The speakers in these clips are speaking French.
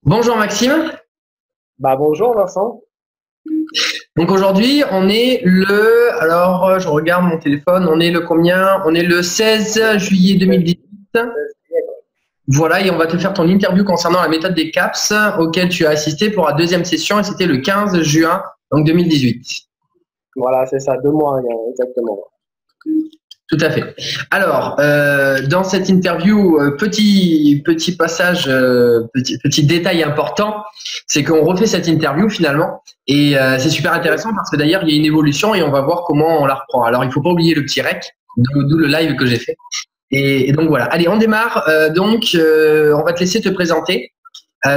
Bonjour Maxime. Bah bonjour Vincent. Donc aujourd'hui, on est alors je regarde mon téléphone, on est le combien? On est le 16 juillet 2018. Voilà, et on va te faire ton interview concernant la méthode des CAPS auquel tu as assisté pour la deuxième session et c'était le 15 juin donc 2018. Voilà, c'est ça, 2 mois, exactement. Tout à fait. Alors, dans cette interview, petit passage, petit détail important, c'est qu'on refait cette interview finalement, et c'est super intéressant parce que d'ailleurs il y a une évolution et on va voir comment on la reprend. Alors, il faut pas oublier le petit rec, d'où le live que j'ai fait. Et donc voilà. Allez, on démarre. On va te laisser te présenter.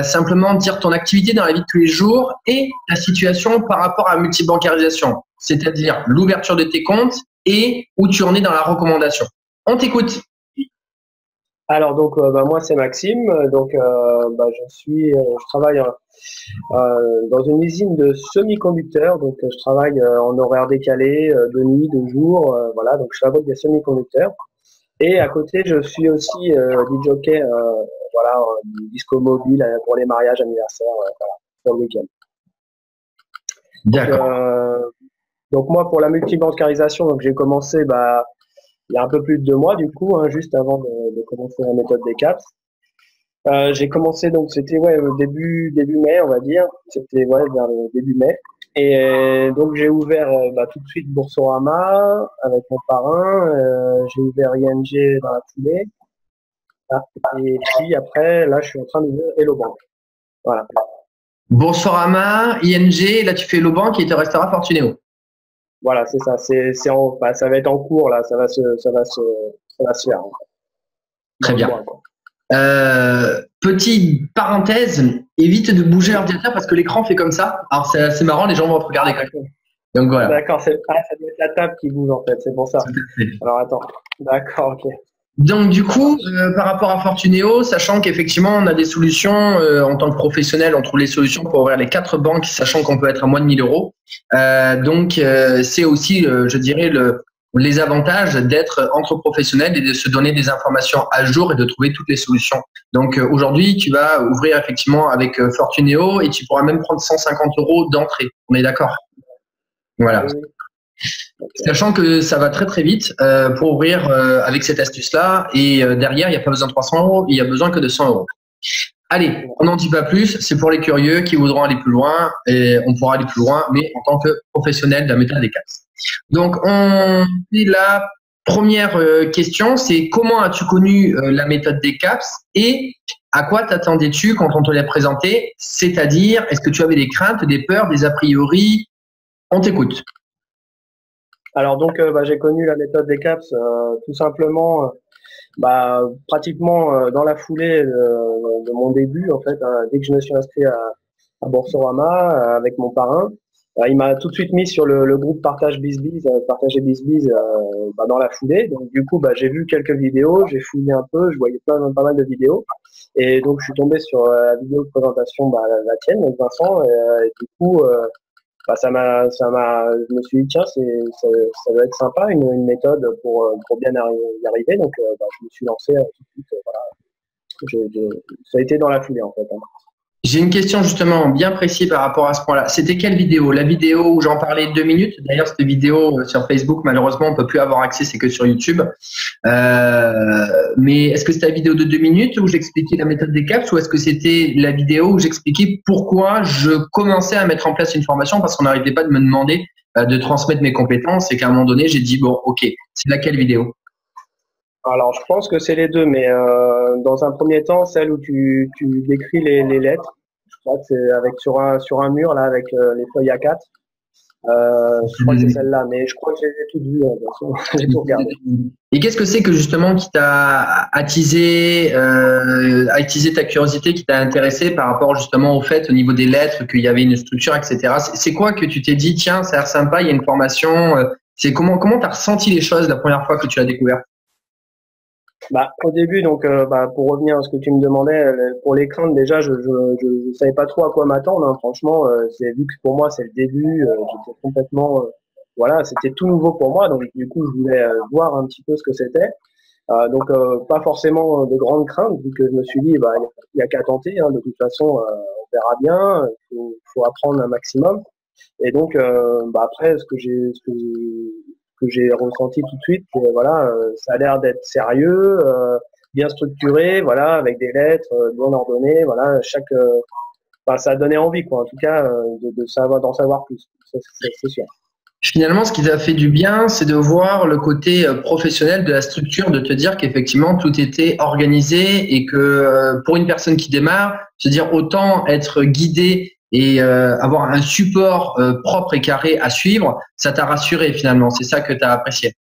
Simplement dire ton activité dans la vie de tous les jours et la situation par rapport à la multibancarisation, c'est-à-dire l'ouverture de tes comptes et où tu en es dans la recommandation. On t'écoute. Alors donc moi c'est Maxime, je travaille dans une usine de semi-conducteurs, donc je travaille en horaire décalé, de nuit, de jour, voilà, donc je fabrique des semi-conducteurs. Et à côté je suis aussi DJ, voilà, disco mobile pour les mariages, anniversaires, voilà, pour le week-end. D'accord. Donc moi pour la multibancarisation, donc j'ai commencé il y a un peu plus de 2 mois du coup, hein, juste avant de commencer la méthode des CAPS. J'ai commencé donc c'était début mai on va dire, c'était vers le début mai. Et donc j'ai ouvert tout de suite Boursorama avec mon parrain, j'ai ouvert ING dans la foulée. Ah, et puis après là je suis en train d'ouvrir Hello Bank. Voilà. Boursorama, ING, là tu fais Hello Bank et il te restera Fortunéo. Voilà, c'est ça, ça va être en cours là, ça va se faire. Très bien. Petite parenthèse, évite de bouger l'ordinateur parce que l'écran fait comme ça. Alors c'est assez marrant, les gens vont te regarder. Donc voilà. D'accord, ça doit être la table qui bouge en fait, c'est pour ça. Alors attends, d'accord, ok. Donc du coup, par rapport à Fortunéo, sachant qu'effectivement on a des solutions en tant que professionnel, on trouve les solutions pour ouvrir les 4 banques, sachant qu'on peut être à moins de 1 000 euros. C'est aussi, je dirais, les avantages d'être entre professionnels et de se donner des informations à jour et de trouver toutes les solutions. Donc aujourd'hui, tu vas ouvrir effectivement avec Fortunéo et tu pourras même prendre 150 euros d'entrée. On est d'accord? Voilà. Oui. Sachant que ça va très très vite pour ouvrir avec cette astuce-là et derrière, il n'y a pas besoin de 300 euros, il y a besoin que de 100 euros. Allez, on n'en dit pas plus, c'est pour les curieux qui voudront aller plus loin et on pourra aller plus loin, mais en tant que professionnel de la méthode des CAPS. Donc, on dit la première question, c'est comment as-tu connu la méthode des CAPS et à quoi t'attendais-tu quand on te l'a présenté? C'est-à-dire, est-ce que tu avais des craintes, des peurs, des a priori? On t'écoute. Alors donc j'ai connu la méthode des CAPS tout simplement pratiquement dans la foulée de mon début en fait, hein, dès que je me suis inscrit à Boursorama avec mon parrain. Il m'a tout de suite mis sur le groupe Partage BizBiz, Partager BizBiz dans la foulée. Donc du coup j'ai vu quelques vidéos, j'ai fouillé un peu, je voyais pas mal de vidéos. Et donc je suis tombé sur la vidéo de présentation, la tienne, donc Vincent, et du coup je me suis dit, tiens, ça doit être sympa, une méthode pour bien y arriver. Donc, je me suis lancé tout de suite. Voilà. Ça a été dans la foulée, en fait. Hein. J'ai une question justement bien précise par rapport à ce point-là. C'était quelle vidéo? La vidéo où j'en parlais 2 minutes. D'ailleurs, cette vidéo sur Facebook, malheureusement, on peut plus avoir accès, c'est que sur YouTube. Mais est-ce que c'était la vidéo de 2 minutes où j'expliquais la méthode des CAPS ou est-ce que c'était la vidéo où j'expliquais pourquoi je commençais à mettre en place une formation parce qu'on n'arrêtait pas de me demander de transmettre mes compétences et qu'à un moment donné, j'ai dit, bon, ok, c'est laquelle vidéo? Alors, je pense que c'est les deux, mais dans un premier temps, celle où tu décris les lettres, je crois que c'est sur un mur, là, avec les feuilles A4. Je crois que c'est celle-là, mais je crois que j'ai tout vu, de toute façon, j'ai tout regardé. Et qu'est-ce que c'est que justement qui t'a attisé ta curiosité, qui t'a intéressé par rapport justement au fait au niveau des lettres qu'il y avait une structure, etc. C'est quoi que tu t'es dit, tiens, ça a l'air sympa, il y a une formation. C'est comment t'as ressenti les choses la première fois que tu l'as découvert? Au début, donc, pour revenir à ce que tu me demandais, pour les craintes, déjà, je savais pas trop à quoi m'attendre. Hein, franchement, c'est vu que pour moi c'est le début, j'étais complètement, voilà, c'était tout nouveau pour moi. Donc, du coup, je voulais voir un petit peu ce que c'était. Donc pas forcément de grandes craintes, vu que je me suis dit bah il y a qu'à tenter, hein, de toute façon on verra bien, faut apprendre un maximum. Et donc bah après ce que j'ai ressenti tout de suite, voilà, ça a l'air d'être sérieux, bien structuré, voilà, avec des lettres bien ordonnées, voilà, enfin, ça a donné envie quoi, en tout cas d'en savoir plus, c'est sûr. Finalement, ce qui t'a fait du bien, c'est de voir le côté professionnel de la structure, de te dire qu'effectivement, tout était organisé et que pour une personne qui démarre, se dire autant être guidé et avoir un support propre et carré à suivre, ça t'a rassuré finalement. C'est ça que tu as apprécié.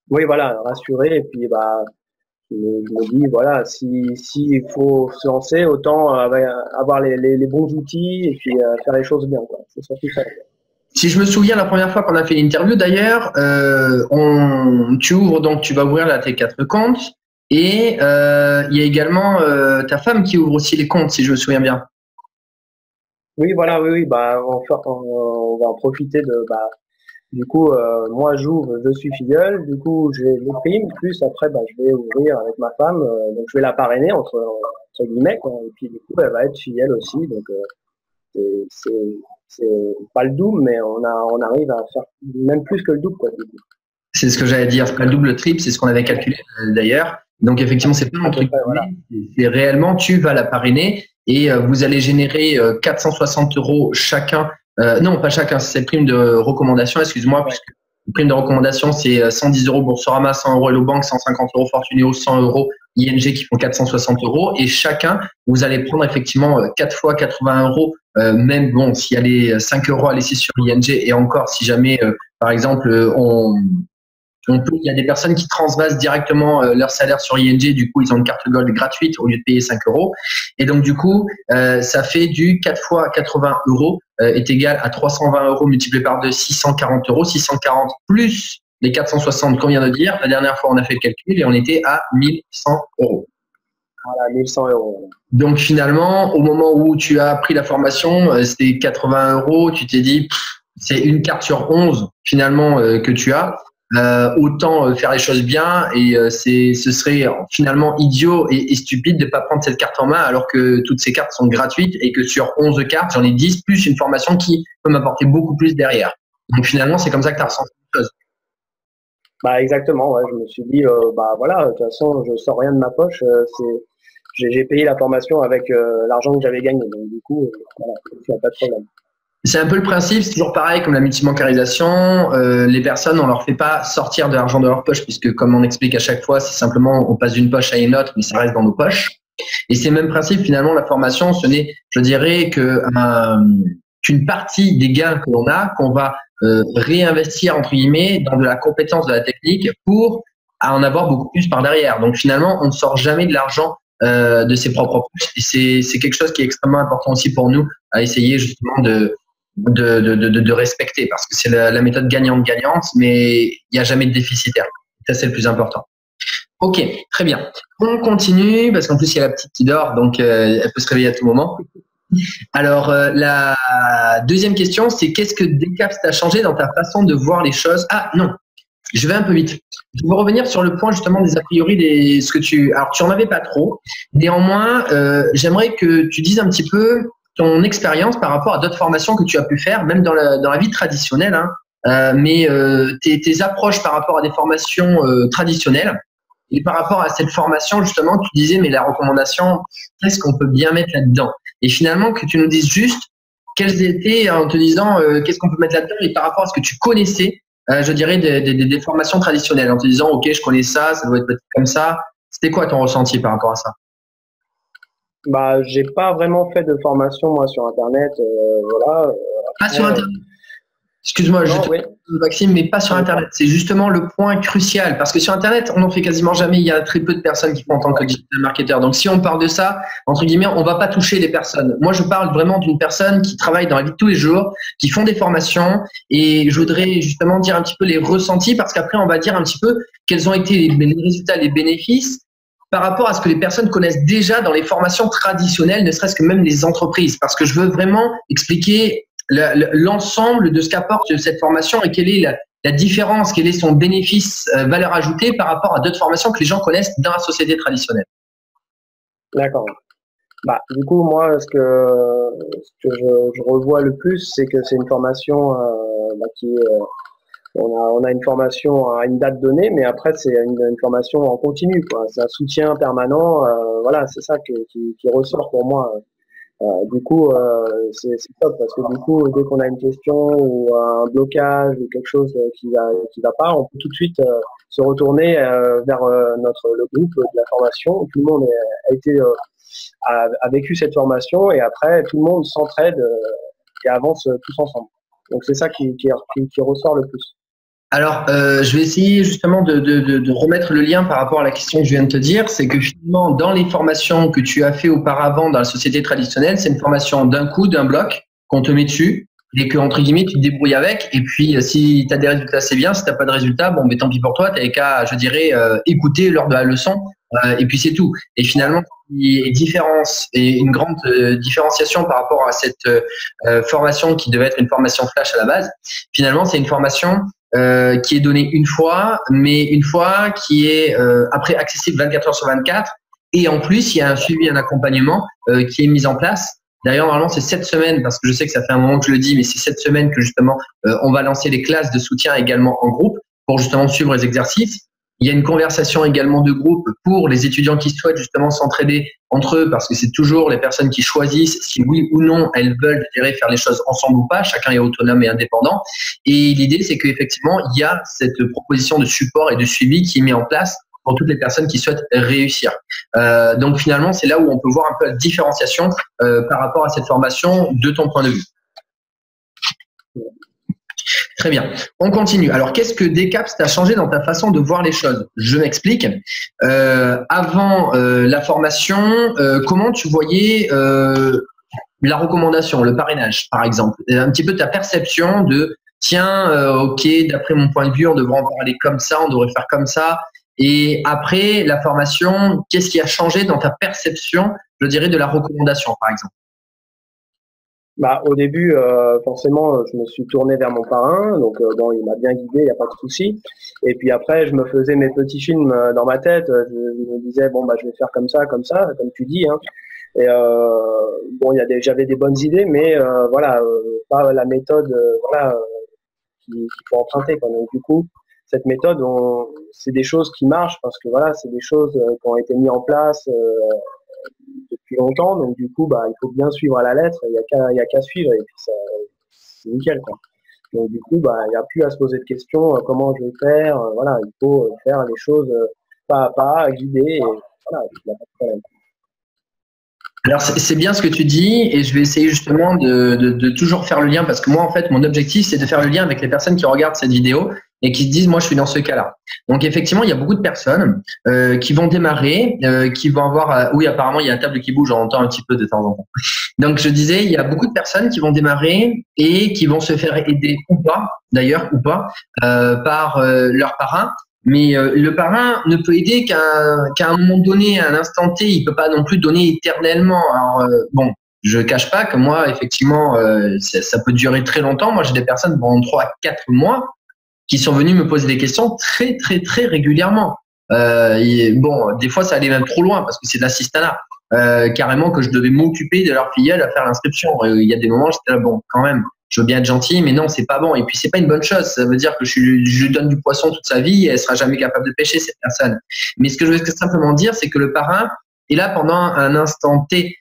Oui, voilà, rassuré. Et puis, bah, je me dis, voilà, il faut se lancer, autant avoir les bons outils et puis faire les choses bien, quoi. C'est surtout ça. Si je me souviens, la première fois qu'on a fait l'interview, d'ailleurs, tu vas ouvrir là tes 4 comptes et il y a également ta femme qui ouvre aussi les comptes, si je me souviens bien. Oui, voilà, oui, bah, on va en profiter bah, du coup, moi j'ouvre, je suis filleul, du coup j'ai les primes, plus après bah, je vais ouvrir avec ma femme, donc je vais la parrainer entre guillemets, quoi, et puis du coup elle va être filleule aussi, donc c'est pas le double, mais on arrive à faire même plus que le double, quoi, du coup. C'est ce que j'allais dire, c'est pas le double, le triple, c'est ce qu'on avait calculé d'ailleurs. Donc effectivement, c'est pas un truc, voilà. C'est réellement tu vas la parrainer et vous allez générer 460 € chacun. Non, pas chacun, c'est cette prime de recommandation, excuse-moi, ouais. Puisque la prime de recommandation, c'est 110 € Boursorama, 100 € Hello Bank, 150 € Fortuneo, 100 € ING qui font 460 €. Et chacun, vous allez prendre effectivement 4 fois 80 €, même bon, s'il y a les 5 € à laisser sur ING et encore, si jamais, par exemple, il y a des personnes qui transvasent directement leur salaire sur ING, du coup ils ont une carte Gold gratuite au lieu de payer 5 €. Et donc du coup, ça fait du 4 fois 80 € est égal à 320 € multiplié par 2, 640 €. 640 plus les 460 qu'on vient de dire. La dernière fois on a fait le calcul et on était à 1100 €. Voilà, 1100 €. Donc finalement, au moment où tu as pris la formation, c'était 80 €, tu t'es dit, c'est une carte sur 11 finalement que tu as. Autant faire les choses bien et ce serait finalement idiot et stupide de ne pas prendre cette carte en main alors que toutes ces cartes sont gratuites et que sur 11 cartes, j'en ai 10 plus une formation qui peut m'apporter beaucoup plus derrière. Donc finalement, c'est comme ça que tu as ressenti les choses. Bah exactement, ouais, je me suis dit, bah voilà, de toute façon, je sors rien de ma poche, j'ai payé la formation avec l'argent que j'avais gagné, donc du coup, voilà, il n'y a pas de problème. C'est un peu le principe, c'est toujours pareil comme la multibancarisation. Les personnes, on leur fait pas sortir de l'argent de leur poche puisque, comme on explique à chaque fois, c'est simplement on passe d'une poche à une autre, mais ça reste dans nos poches. Et c'est le même principe finalement. La formation, ce n'est, je dirais, qu'une partie des gains que l'on a, qu'on va réinvestir entre guillemets dans de la compétence, de la technique, pour en avoir beaucoup plus par derrière. Donc finalement, on ne sort jamais de l'argent de ses propres poches. Et c'est quelque chose qui est extrêmement important aussi pour nous à essayer justement de respecter parce que c'est la méthode gagnante-gagnante, mais il n'y a jamais de déficitaire. Ça, c'est le plus important. Ok, très bien. On continue parce qu'en plus, il y a la petite qui dort, donc elle peut se réveiller à tout moment. Alors, la deuxième question, c'est qu'est-ce que Decaps t'a changé dans ta façon de voir les choses? Ah non, je vais un peu vite. Je veux revenir sur le point justement des a priori, alors tu en avais pas trop. Néanmoins, j'aimerais que tu dises un petit peu ton expérience par rapport à d'autres formations que tu as pu faire, même dans la vie traditionnelle, hein, mais tes approches par rapport à des formations traditionnelles et par rapport à cette formation, justement, tu disais, mais la recommandation, qu'est-ce qu'on peut bien mettre là-dedans? Et finalement, que tu nous dises juste quelles étaient, en te disant, qu'est-ce qu'on peut mettre là-dedans et par rapport à ce que tu connaissais, je dirais, des formations traditionnelles, en te disant, ok, je connais ça doit être peut-être comme ça. C'était quoi ton ressenti par rapport à ça? Bah, j'ai pas vraiment fait de formation moi sur Internet, voilà. Pas sur Internet. Excuse-moi, Maxime, mais pas sur Internet. C'est justement le point crucial parce que sur Internet, on n'en fait quasiment jamais. Il y a très peu de personnes qui font en tant que digital marketer. Donc, si on parle de ça, entre guillemets, on va pas toucher les personnes. Moi, je parle vraiment d'une personne qui travaille dans la vie de tous les jours, qui font des formations et je voudrais justement dire un petit peu les ressentis parce qu'après, on va dire un petit peu quels ont été les résultats, les bénéfices par rapport à ce que les personnes connaissent déjà dans les formations traditionnelles, ne serait-ce que même les entreprises. Parce que je veux vraiment expliquer l'ensemble de ce qu'apporte cette formation et quelle est la différence, quel est son bénéfice, valeur ajoutée par rapport à d'autres formations que les gens connaissent dans la société traditionnelle. D'accord. Bah, du coup, moi, ce que je revois le plus, c'est que c'est une formation qui est on a une formation à une date donnée, mais après c'est une formation en continu, quoi. C'est un soutien permanent. Voilà, c'est ça qui ressort pour moi. Du coup, c'est top parce que du coup, dès qu'on a une question ou un blocage ou quelque chose qui va pas, on peut tout de suite se retourner vers le groupe de la formation. Tout le monde a vécu cette formation et après tout le monde s'entraide et avance tous ensemble. Donc c'est ça qui ressort le plus. Alors, je vais essayer justement de remettre le lien par rapport à la question que je viens de te dire. C'est que finalement, dans les formations que tu as fait auparavant dans la société traditionnelle, c'est une formation d'un coup, d'un bloc, qu'on te met dessus et que, entre guillemets, tu te débrouilles avec. Et puis, si tu as des résultats, c'est bien. Si tu n'as pas de résultats, bon, mais tant pis pour toi. Tu n'avais qu'à, je dirais, écouter lors de la leçon. Et puis, c'est tout. Et finalement, il y a une différence et une grande différenciation par rapport à cette formation qui devait être une formation flash à la base. Finalement, c'est une formation qui est donnée une fois, mais une fois qui est après accessible 24 heures sur 24. Et en plus, il y a un suivi, un accompagnement qui est mis en place. D'ailleurs, normalement, c'est 7 semaines, parce que je sais que ça fait un moment que je le dis, mais c'est 7 semaines que justement, on va lancer les classes de soutien également en groupe pour justement suivre les exercices. Il y a une conversation également de groupe pour les étudiants qui souhaitent justement s'entraider entre eux, parce que c'est toujours les personnes qui choisissent si oui ou non elles veulent, je dirais, faire les choses ensemble ou pas. Chacun est autonome et indépendant. Et l'idée, c'est qu'effectivement, il y a cette proposition de support et de suivi qui est mise en place pour toutes les personnes qui souhaitent réussir. Donc finalement, c'est là où on peut voir un peu la différenciation par rapport à cette formation de ton point de vue. Très bien. On continue. Alors, qu'est-ce que Decaps t'a changé dans ta façon de voir les choses? Je m'explique. Avant la formation, comment tu voyais la recommandation, le parrainage, par exemple? Un petit peu ta perception de, tiens, ok, d'après mon point de vue, on devrait en parler comme ça, on devrait faire comme ça. Et après la formation, qu'est-ce qui a changé dans ta perception, je dirais, de la recommandation, par exemple? Bah, au début, forcément, je me suis tourné vers mon parrain, donc bon, il m'a bien guidé, il n'y a pas de souci. Et puis après, je me faisais mes petits films dans ma tête. Je me disais bon bah je vais faire comme ça, comme tu dis. Hein. Et bon, j'avais des bonnes idées, mais voilà, pas la méthode, voilà, qu'il faut emprunter. Quoi. Donc du coup, cette méthode, c'est des choses qui marchent parce que voilà, c'est des choses qui ont été mises en place. Depuis longtemps, donc du coup, bah, il faut bien suivre à la lettre, il y a qu'à suivre et puis c'est nickel, quoi. Donc du coup, bah, il n'y a plus à se poser de questions, comment je vais faire, voilà, il faut faire les choses pas à pas, guider, et voilà, il n'y a pas de problème. Alors, c'est bien ce que tu dis et je vais essayer justement de toujours faire le lien parce que moi, en fait, mon objectif, c'est de faire le lien avec les personnes qui regardent cette vidéo et qui se disent, moi, je suis dans ce cas-là. Donc, effectivement, il y a beaucoup de personnes qui vont démarrer, qui vont avoir… oui, apparemment, il y a un table qui bouge, on entend un petit peu de temps en temps. Donc, je disais, il y a beaucoup de personnes qui vont démarrer et qui vont se faire aider ou pas, d'ailleurs, ou pas, par leur parrain. Mais le parrain ne peut aider qu'à un moment donné, à un instant T. Il peut pas non plus donner éternellement. Alors bon, je cache pas que moi, effectivement, ça peut durer très longtemps. Moi, j'ai des personnes pendant 3 à 4 mois qui sont venues me poser des questions très, très, très régulièrement. Bon, des fois, ça allait même trop loin parce que c'est de l'assistanat. Carrément que je devais m'occuper de leur filleule à faire l'inscription. Il y a des moments, j'étais là, bon, quand même. Je veux bien être gentil, mais non, c'est pas bon. Et puis, c'est pas une bonne chose. Ça veut dire que je lui donne du poisson toute sa vie et elle sera jamais capable de pêcher, cette personne. Mais ce que je veux simplement dire, c'est que le parrain est là pendant un instant T,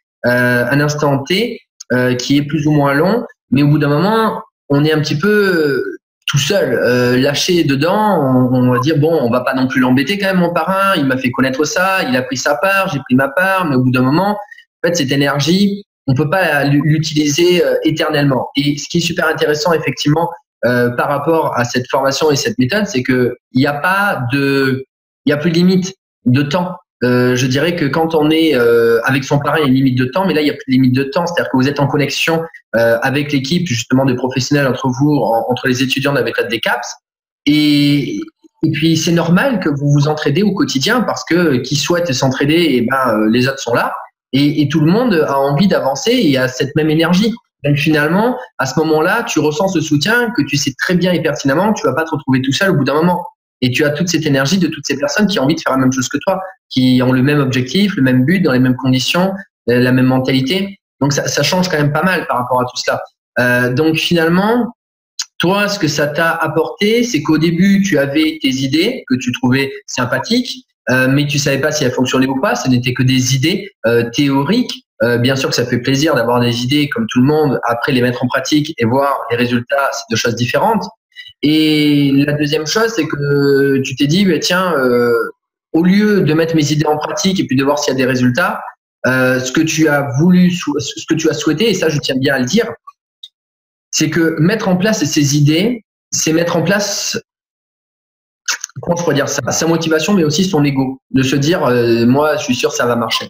qui est plus ou moins long. Mais au bout d'un moment, on est un petit peu tout seul, lâché dedans. On va dire, bon, on va pas non plus l'embêter quand même, mon parrain. Il m'a fait connaître ça. Il a pris sa part, j'ai pris ma part. Mais au bout d'un moment, en fait, cette énergie, on peut pas l'utiliser éternellement. Et ce qui est super intéressant, effectivement, par rapport à cette formation et cette méthode, c'est que il n'y a plus de limite de temps. Je dirais que quand on est avec son parrain, il y a une limite de temps, mais là, il n'y a plus de limite de temps. C'est-à-dire que vous êtes en connexion avec l'équipe, justement, de professionnels entre vous, entre les étudiants de la méthode Decaps. Et puis, c'est normal que vous vous entraidez au quotidien parce que qui souhaite s'entraider, les autres sont là. Et tout le monde a envie d'avancer et a cette même énergie. Donc finalement, à ce moment-là, tu ressens ce soutien que tu sais très bien et pertinemment que tu vas pas te retrouver tout seul au bout d'un moment. Et tu as toute cette énergie de toutes ces personnes qui ont envie de faire la même chose que toi, qui ont le même objectif, le même but, dans les mêmes conditions, la même mentalité. Donc ça change quand même pas mal par rapport à tout cela. Donc finalement, toi, ce que ça t'a apporté, c'est qu'au début, tu avais tes idées que tu trouvais sympathiques, mais tu savais pas si elles fonctionnaient ou pas. Ce n'étaient que des idées théoriques. Bien sûr que ça fait plaisir d'avoir des idées comme tout le monde, après les mettre en pratique et voir les résultats, c'est deux choses différentes. Et la deuxième chose, c'est que tu t'es dit, bah, tiens, au lieu de mettre mes idées en pratique et puis de voir s'il y a des résultats, ce que tu as voulu, ce que tu as souhaité, et ça, je tiens bien à le dire, c'est que mettre en place ces idées, c'est mettre en place, comment je pourrais dire ça, sa motivation, mais aussi son ego, de se dire, moi, je suis sûr que ça va marcher.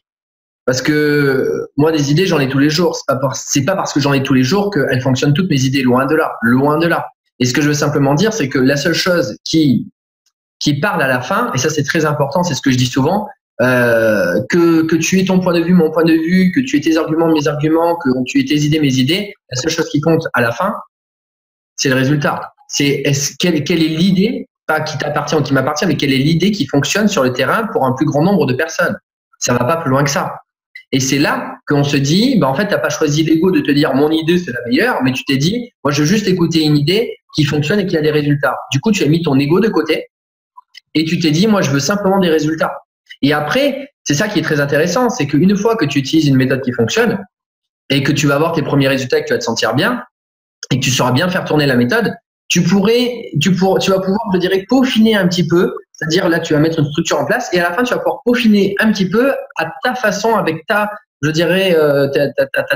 Parce que moi, des idées, j'en ai tous les jours. C'est pas parce que j'en ai tous les jours qu'elles fonctionnent toutes mes idées, loin de là, loin de là. Et ce que je veux simplement dire, c'est que la seule chose qui parle à la fin, et ça c'est très important, c'est ce que je dis souvent, que tu aies ton point de vue, mon point de vue, que tu aies tes arguments, mes arguments, que tu aies tes idées, mes idées, la seule chose qui compte à la fin, c'est le résultat. C'est quelle est l'idée, pas qui t'appartient ou qui m'appartient, mais quelle est l'idée qui fonctionne sur le terrain pour un plus grand nombre de personnes. Ça va pas plus loin que ça. Et c'est là qu'on se dit, en fait, tu n'as pas choisi l'ego de te dire mon idée c'est la meilleure, mais tu t'es dit, moi je veux juste écouter une idée qui fonctionne et qui a des résultats. Du coup, tu as mis ton ego de côté et tu t'es dit, moi je veux simplement des résultats. Et après, c'est ça qui est très intéressant, c'est qu'une fois que tu utilises une méthode qui fonctionne et que tu vas avoir tes premiers résultats et que tu vas te sentir bien et que tu sauras bien faire tourner la méthode, tu vas pouvoir, je dirais, peaufiner un petit peu. C'est-à-dire, là, tu vas mettre une structure en place et à la fin, tu vas pouvoir peaufiner un petit peu à ta façon, avec je dirais,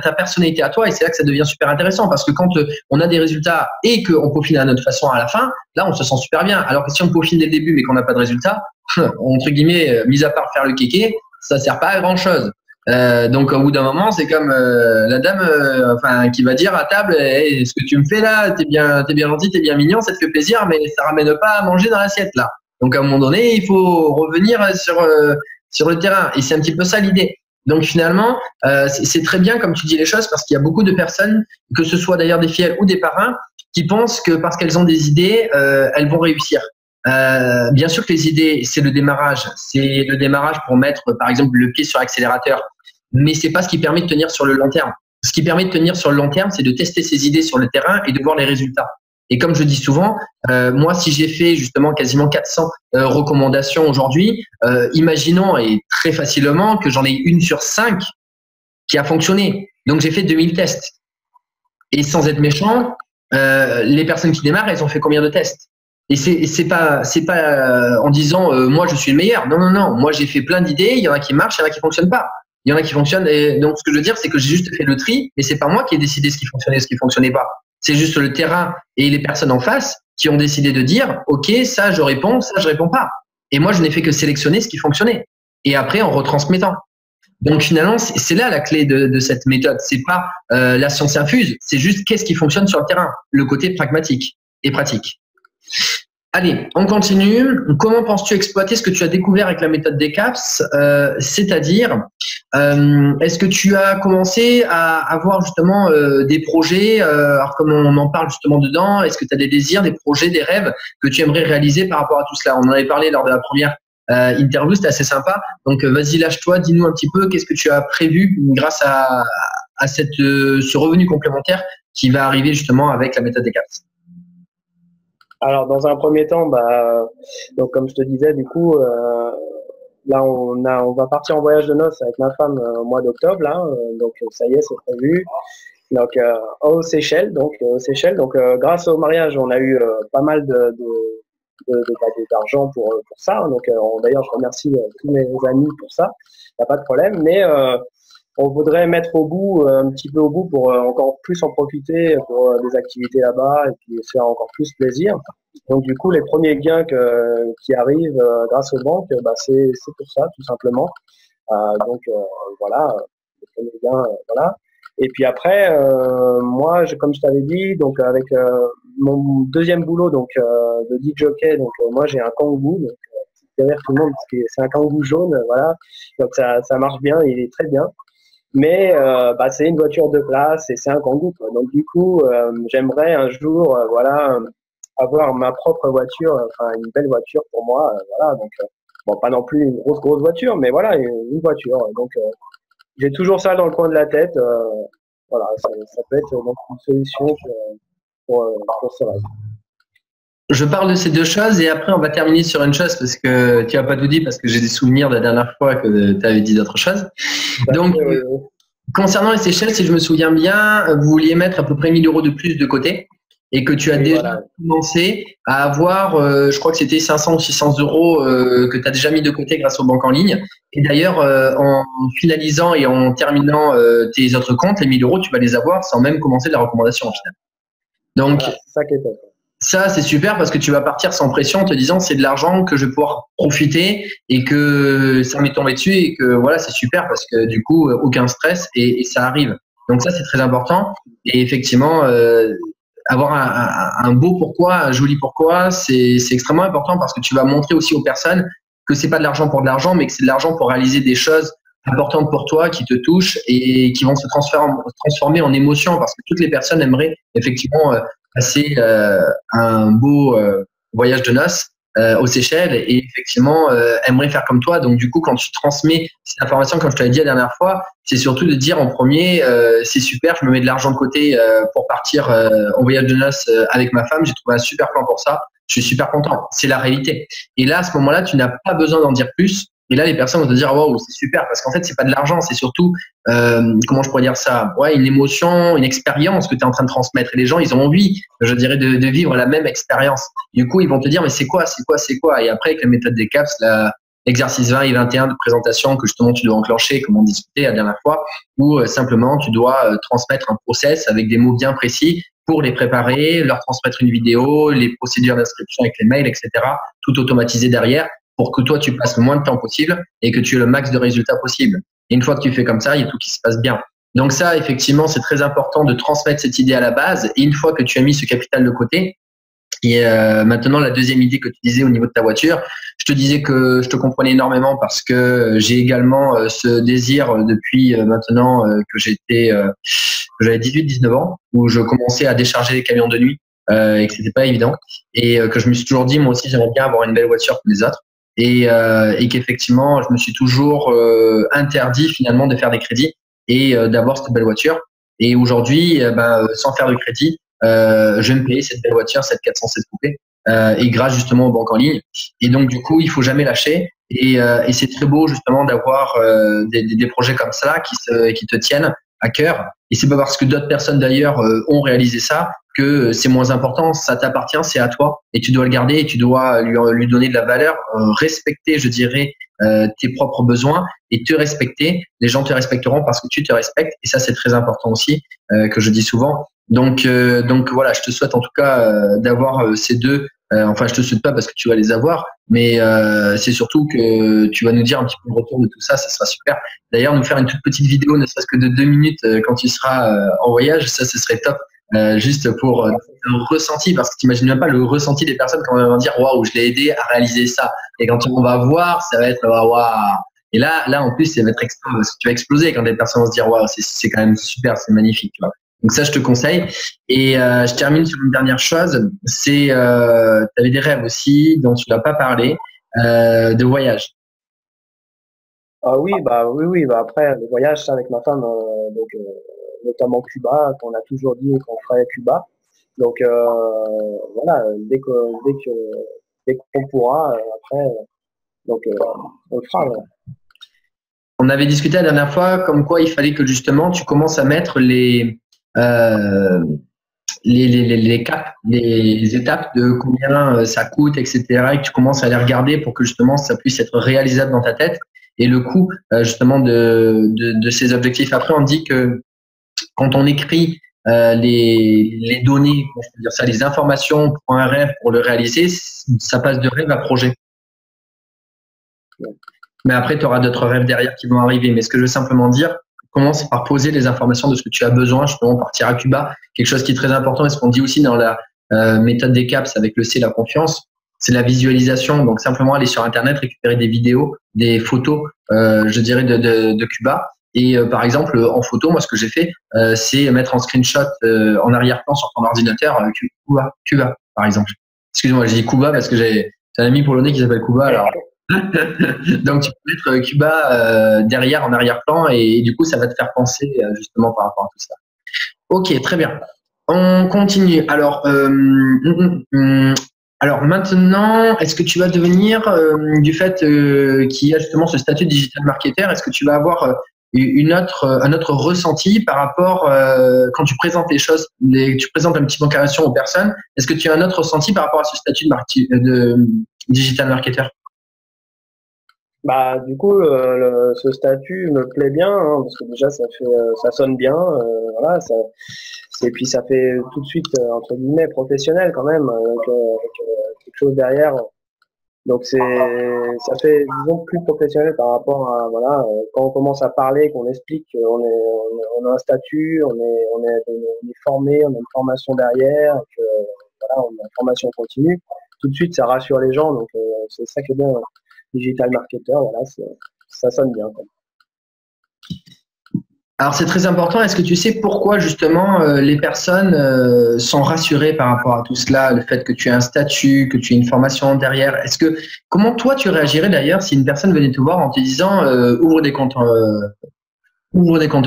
ta personnalité à toi. Et c'est là que ça devient super intéressant parce que quand on a des résultats et qu'on peaufine à notre façon à la fin, là, on se sent super bien. Alors que si on peaufine dès le début mais qu'on n'a pas de résultat, entre guillemets, mis à part faire le kéké, ça sert pas à grand-chose. Donc au bout d'un moment, c'est comme la dame, qui va dire à table, hey, ce que tu me fais là, t'es bien gentil, t'es bien mignon, ça te fait plaisir, mais ça ramène pas à manger dans l'assiette là. Donc à un moment donné, il faut revenir sur le terrain, et c'est un petit peu ça l'idée. Donc finalement, c'est très bien comme tu dis les choses, parce qu'il y a beaucoup de personnes, que ce soit d'ailleurs des fidèles ou des parrains, qui pensent que parce qu'elles ont des idées, elles vont réussir. Bien sûr que les idées, c'est le démarrage pour mettre, par exemple, le pied sur l'accélérateur, mais c'est pas ce qui permet de tenir sur le long terme. Ce qui permet de tenir sur le long terme, c'est de tester ses idées sur le terrain et de voir les résultats. Et comme je dis souvent, moi, si j'ai fait justement quasiment 400 recommandations aujourd'hui, imaginons et très facilement que j'en ai une sur 5 qui a fonctionné. Donc, j'ai fait 2000 tests. Et sans être méchant, les personnes qui démarrent, elles ont fait combien de tests? Et c'est pas en disant moi je suis le meilleur. Non, non, non. Moi j'ai fait plein d'idées. Il y en a qui marchent, il y en a qui fonctionnent pas. Il y en a qui fonctionnent. Et donc ce que je veux dire, c'est que j'ai juste fait le tri, mais c'est pas moi qui ai décidé ce qui fonctionnait et ce qui fonctionnait pas. C'est juste le terrain et les personnes en face qui ont décidé de dire ok, ça je réponds, ça je réponds pas. Et moi je n'ai fait que sélectionner ce qui fonctionnait. Et après en retransmettant. Donc finalement c'est là la clé de cette méthode. C'est pas la science infuse. C'est juste qu'est-ce qui fonctionne sur le terrain. Le côté pragmatique et pratique. Allez, on continue. Comment penses-tu exploiter ce que tu as découvert avec la méthode des CAPS? C'est-à-dire, est-ce que tu as commencé à avoir justement des projets, alors comme on en parle justement dedans, est-ce que tu as des désirs, des projets, des rêves que tu aimerais réaliser par rapport à tout cela? On en avait parlé lors de la première interview, c'était assez sympa. Donc vas-y, lâche-toi, dis-nous un petit peu qu'est-ce que tu as prévu grâce à ce revenu complémentaire qui va arriver justement avec la méthode des CAPS. Alors, dans un premier temps, donc comme je te disais, du coup, là, on va partir en voyage de noces avec ma femme au mois d'octobre, là. Donc, ça y est, c'est prévu. Donc, aux Seychelles. Donc, grâce au mariage, on a eu pas mal d'argent pour ça. Donc, d'ailleurs, je remercie tous mes amis pour ça. Il n'y a pas de problème. Mais on voudrait mettre un petit peu au bout pour encore plus en profiter pour des activités là-bas et puis se faire encore plus plaisir. Donc du coup, les premiers gains qui arrivent grâce aux banques, c'est pour ça, tout simplement. Donc voilà, les premiers gains, voilà. Et puis après, moi, comme je t'avais dit, donc avec mon deuxième boulot donc de DJ jockey, donc moi j'ai un Kangoo, donc derrière tout le monde, parce que c'est un Kangoo jaune, voilà. Donc ça marche bien, il est très bien. Mais bah, c'est une voiture de classe et c'est un Kangoo, quoi. Donc du coup, j'aimerais un jour, voilà, avoir ma propre voiture, enfin une belle voiture pour moi, voilà. Donc bon, pas non plus une grosse voiture, mais voilà, une voiture. Donc j'ai toujours ça dans le coin de la tête. Voilà, ça peut être donc une solution pour ce rêve. Je parle de ces deux choses et après on va terminer sur une chose parce que tu n'as pas tout dit parce que j'ai des souvenirs de la dernière fois que tu avais dit d'autres choses. Donc, concernant les Seychelles, si je me souviens bien, vous vouliez mettre à peu près 1000 € de plus de côté et que tu as déjà commencé à avoir, je crois que c'était 500 ou 600 € que tu as déjà mis de côté grâce aux banques en ligne. Et d'ailleurs, en finalisant et en terminant tes autres comptes, les 1000 €, tu vas les avoir sans même commencer la recommandation en final. Donc, voilà, c'est ça qui est top. Ça, c'est super parce que tu vas partir sans pression en te disant c'est de l'argent que je vais pouvoir profiter et que ça m'est tombé dessus et que voilà, c'est super parce que du coup, aucun stress et ça arrive. Donc ça, c'est très important. Et effectivement, avoir un beau pourquoi, un joli pourquoi, c'est extrêmement important parce que tu vas montrer aussi aux personnes que c'est pas de l'argent pour de l'argent, mais que c'est de l'argent pour réaliser des choses importantes pour toi, qui te touchent et qui vont se transformer en émotions parce que toutes les personnes aimeraient effectivement passer un beau voyage de noces aux Seychelles et effectivement aimerait faire comme toi. Donc du coup, quand tu transmets cette information, comme je te l'ai dit la dernière fois, c'est surtout de dire en premier, c'est super, je me mets de l'argent de côté pour partir en voyage de noces avec ma femme, j'ai trouvé un super plan pour ça, je suis super content. C'est la réalité. Et là, à ce moment-là, tu n'as pas besoin d'en dire plus. Et là, les personnes vont te dire, waouh, c'est super, parce qu'en fait, c'est pas de l'argent, c'est surtout, comment je pourrais dire ça, ouais, une émotion, une expérience que tu es en train de transmettre. Et les gens, ils ont envie, je dirais, de vivre la même expérience. Du coup, ils vont te dire, mais c'est quoi? Et après, avec la méthode des CAPS, l'exercice 20 et 21 de présentation que justement tu dois enclencher, comme on discutait la dernière fois, où simplement tu dois transmettre un process avec des mots bien précis pour les préparer, leur transmettre une vidéo, les procédures d'inscription avec les mails, etc., tout automatisé derrière pour que toi, tu passes le moins de temps possible et que tu aies le max de résultats possible. Et une fois que tu fais comme ça, il y a tout qui se passe bien. Donc ça, effectivement, c'est très important de transmettre cette idée à la base. Et une fois que tu as mis ce capital de côté, et maintenant, la deuxième idée que tu disais au niveau de ta voiture, je te disais que je te comprenais énormément parce que j'ai également ce désir depuis maintenant que j'avais 18-19 ans, où je commençais à décharger les camions de nuit et que c'était pas évident. Et que je me suis toujours dit, moi aussi, j'aimerais bien avoir une belle voiture comme les autres. Et qu'effectivement, je me suis toujours interdit finalement de faire des crédits et d'avoir cette belle voiture. Et aujourd'hui, sans faire de crédit, je vais me payer cette belle voiture, cette 407 coupé, et grâce justement aux banques en ligne. Et donc du coup, il faut jamais lâcher. Et c'est très beau justement d'avoir des projets comme ça qui te tiennent à cœur. Et c'est pas parce que d'autres personnes d'ailleurs ont réalisé ça que c'est moins important. Ça t'appartient, c'est à toi, et tu dois le garder et tu dois lui donner de la valeur, respecter, je dirais, tes propres besoins et te respecter. Les gens te respecteront parce que tu te respectes, et ça c'est très important aussi que je dis souvent. Donc voilà, je te souhaite en tout cas d'avoir ces deux. Enfin, je te souhaite pas parce que tu vas les avoir, mais c'est surtout que tu vas nous dire un petit peu le retour de tout ça, ça sera super. D'ailleurs, nous faire une toute petite vidéo, ne serait-ce que de 2 minutes quand tu seras en voyage, ça ce serait top. Juste pour le ressenti, parce que tu n'imagines même pas le ressenti des personnes quand on va dire waouh, je l'ai aidé à réaliser ça. Et quand on va voir, ça va être waouh. Et là en plus, ça va être extra, parce que tu vas exploser quand les personnes vont se dire waouh, c'est quand même super, c'est magnifique. Tu vois. Donc ça, je te conseille. Et je termine sur une dernière chose. C'est, tu avais des rêves aussi dont tu n'as pas parlé, de voyage. Ah oui, oui. Bah après, les voyages, ça, avec ma femme, donc notamment Cuba, qu'on a toujours dit qu'on ferait Cuba. Donc voilà, dès qu'on pourra, après, donc on le fera. Voilà. On avait discuté la dernière fois comme quoi il fallait que justement tu commences à mettre les caps, les étapes de combien ça coûte, etc. et que tu commences à les regarder pour que justement ça puisse être réalisable dans ta tête. Et le coût justement de ces objectifs. Après, on dit que quand on écrit les données, je peux dire ça, les informations pour un rêve, pour le réaliser, ça passe de rêve à projet. Mais après, tu auras d'autres rêves derrière qui vont arriver. Mais ce que je veux simplement dire, commence par poser les informations de ce que tu as besoin, justement, partir à Cuba. Quelque chose qui est très important, et ce qu'on dit aussi dans la méthode des CAPS avec le C, la confiance, c'est la visualisation. Donc, simplement aller sur Internet, récupérer des vidéos, des photos, je dirais, de Cuba, Et par exemple, en photo, moi, ce que j'ai fait, c'est mettre en screenshot en arrière-plan sur ton ordinateur Cuba, par exemple. Excuse-moi, j'ai dit Cuba parce que j'ai un ami polonais qui s'appelle Cuba. Alors, donc tu peux mettre Cuba derrière en arrière-plan et, du coup, ça va te faire penser justement par rapport à tout ça. Ok, très bien. On continue. Alors maintenant, est-ce que tu vas devenir, du fait qu'il y a justement ce statut de digital marketer, est-ce que tu vas avoir un autre ressenti par rapport quand tu présentes les choses, tu présentes un petit banque à aux personnes, est-ce que tu as un autre ressenti par rapport à ce statut de digital marketer? Bah, du coup, ce statut me plaît bien, hein, parce que déjà, ça sonne bien, voilà, et puis ça fait tout de suite, entre guillemets, professionnel quand même, avec quelque chose derrière. Donc ça fait, disons, plus professionnel par rapport à, voilà, quand on commence à parler, qu'on explique on a un statut, on est formé, on a une formation derrière, que, voilà, on a une formation continue. Tout de suite, ça rassure les gens, donc c'est ça qui est bien. Digital marketer, voilà, ça sonne bien. Quoi. Alors c'est très important. Est-ce que tu sais pourquoi justement les personnes sont rassurées par rapport à tout cela, le fait que tu aies un statut, que tu aies une formation derrière? Comment toi tu réagirais d'ailleurs si une personne venait te voir en te disant ouvre des comptes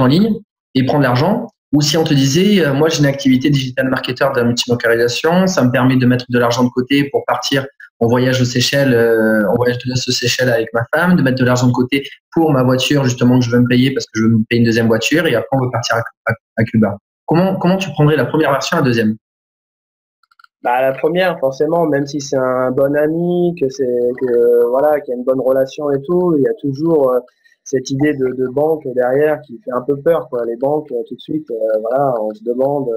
en ligne et prends de l'argent, ou si on te disait moi j'ai une activité digital marketer de la multilocalisation, ça me permet de mettre de l'argent de côté pour partir en voyage aux Seychelles, en voyage de noces aux Seychelles avec ma femme, de mettre de l'argent de côté pour ma voiture justement que je veux me payer parce que je veux me payer une deuxième voiture et après on veut partir à Cuba. Comment tu prendrais la première version et la deuxième? Bah, la première, forcément, même si c'est un bon ami, voilà, qu'il y a une bonne relation et tout, il y a toujours cette idée de banque derrière qui fait un peu peur, quoi. Les banques, tout de suite, voilà, on se demande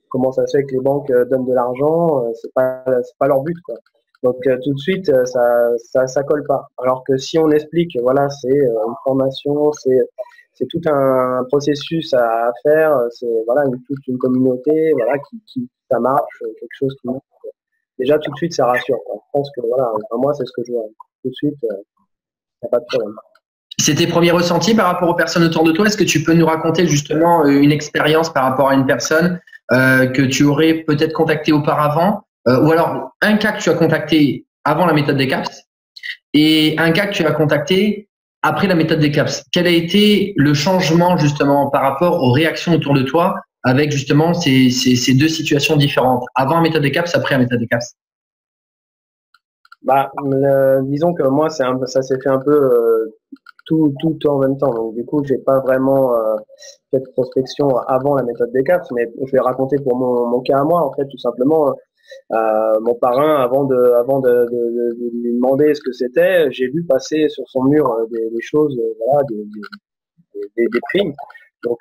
comment ça se fait que les banques donnent de l'argent, c'est pas leur but, quoi. Donc tout de suite, ça colle pas. Alors que si on explique, voilà, c'est une formation, c'est tout un processus à faire, c'est voilà toute une communauté, voilà qui ça marche, quelque chose qui marche. Déjà tout de suite ça rassure. Quoi. Je pense que voilà, enfin, moi c'est ce que je vois. Tout de suite, y a pas de problème. C'est tes premiers ressentis par rapport aux personnes autour de toi? Est-ce que tu peux nous raconter justement une expérience par rapport à une personne que tu aurais peut-être contactée auparavant, ou alors un cas que tu as contacté avant la méthode des CAPS et un cas que tu as contacté après la méthode des CAPS? Quel a été le changement justement par rapport aux réactions autour de toi avec justement ces deux situations différentes, avant la méthode des CAPS, après la méthode des CAPS? Bah, disons que moi ça s'est fait un peu tout en même temps. Donc du coup, j'ai pas vraiment fait de prospection avant la méthode des CAPS, mais je vais raconter pour mon cas à moi en fait, tout simplement. Mon parrain, avant de lui demander ce que c'était, j'ai vu passer sur son mur des choses, voilà, des primes. Donc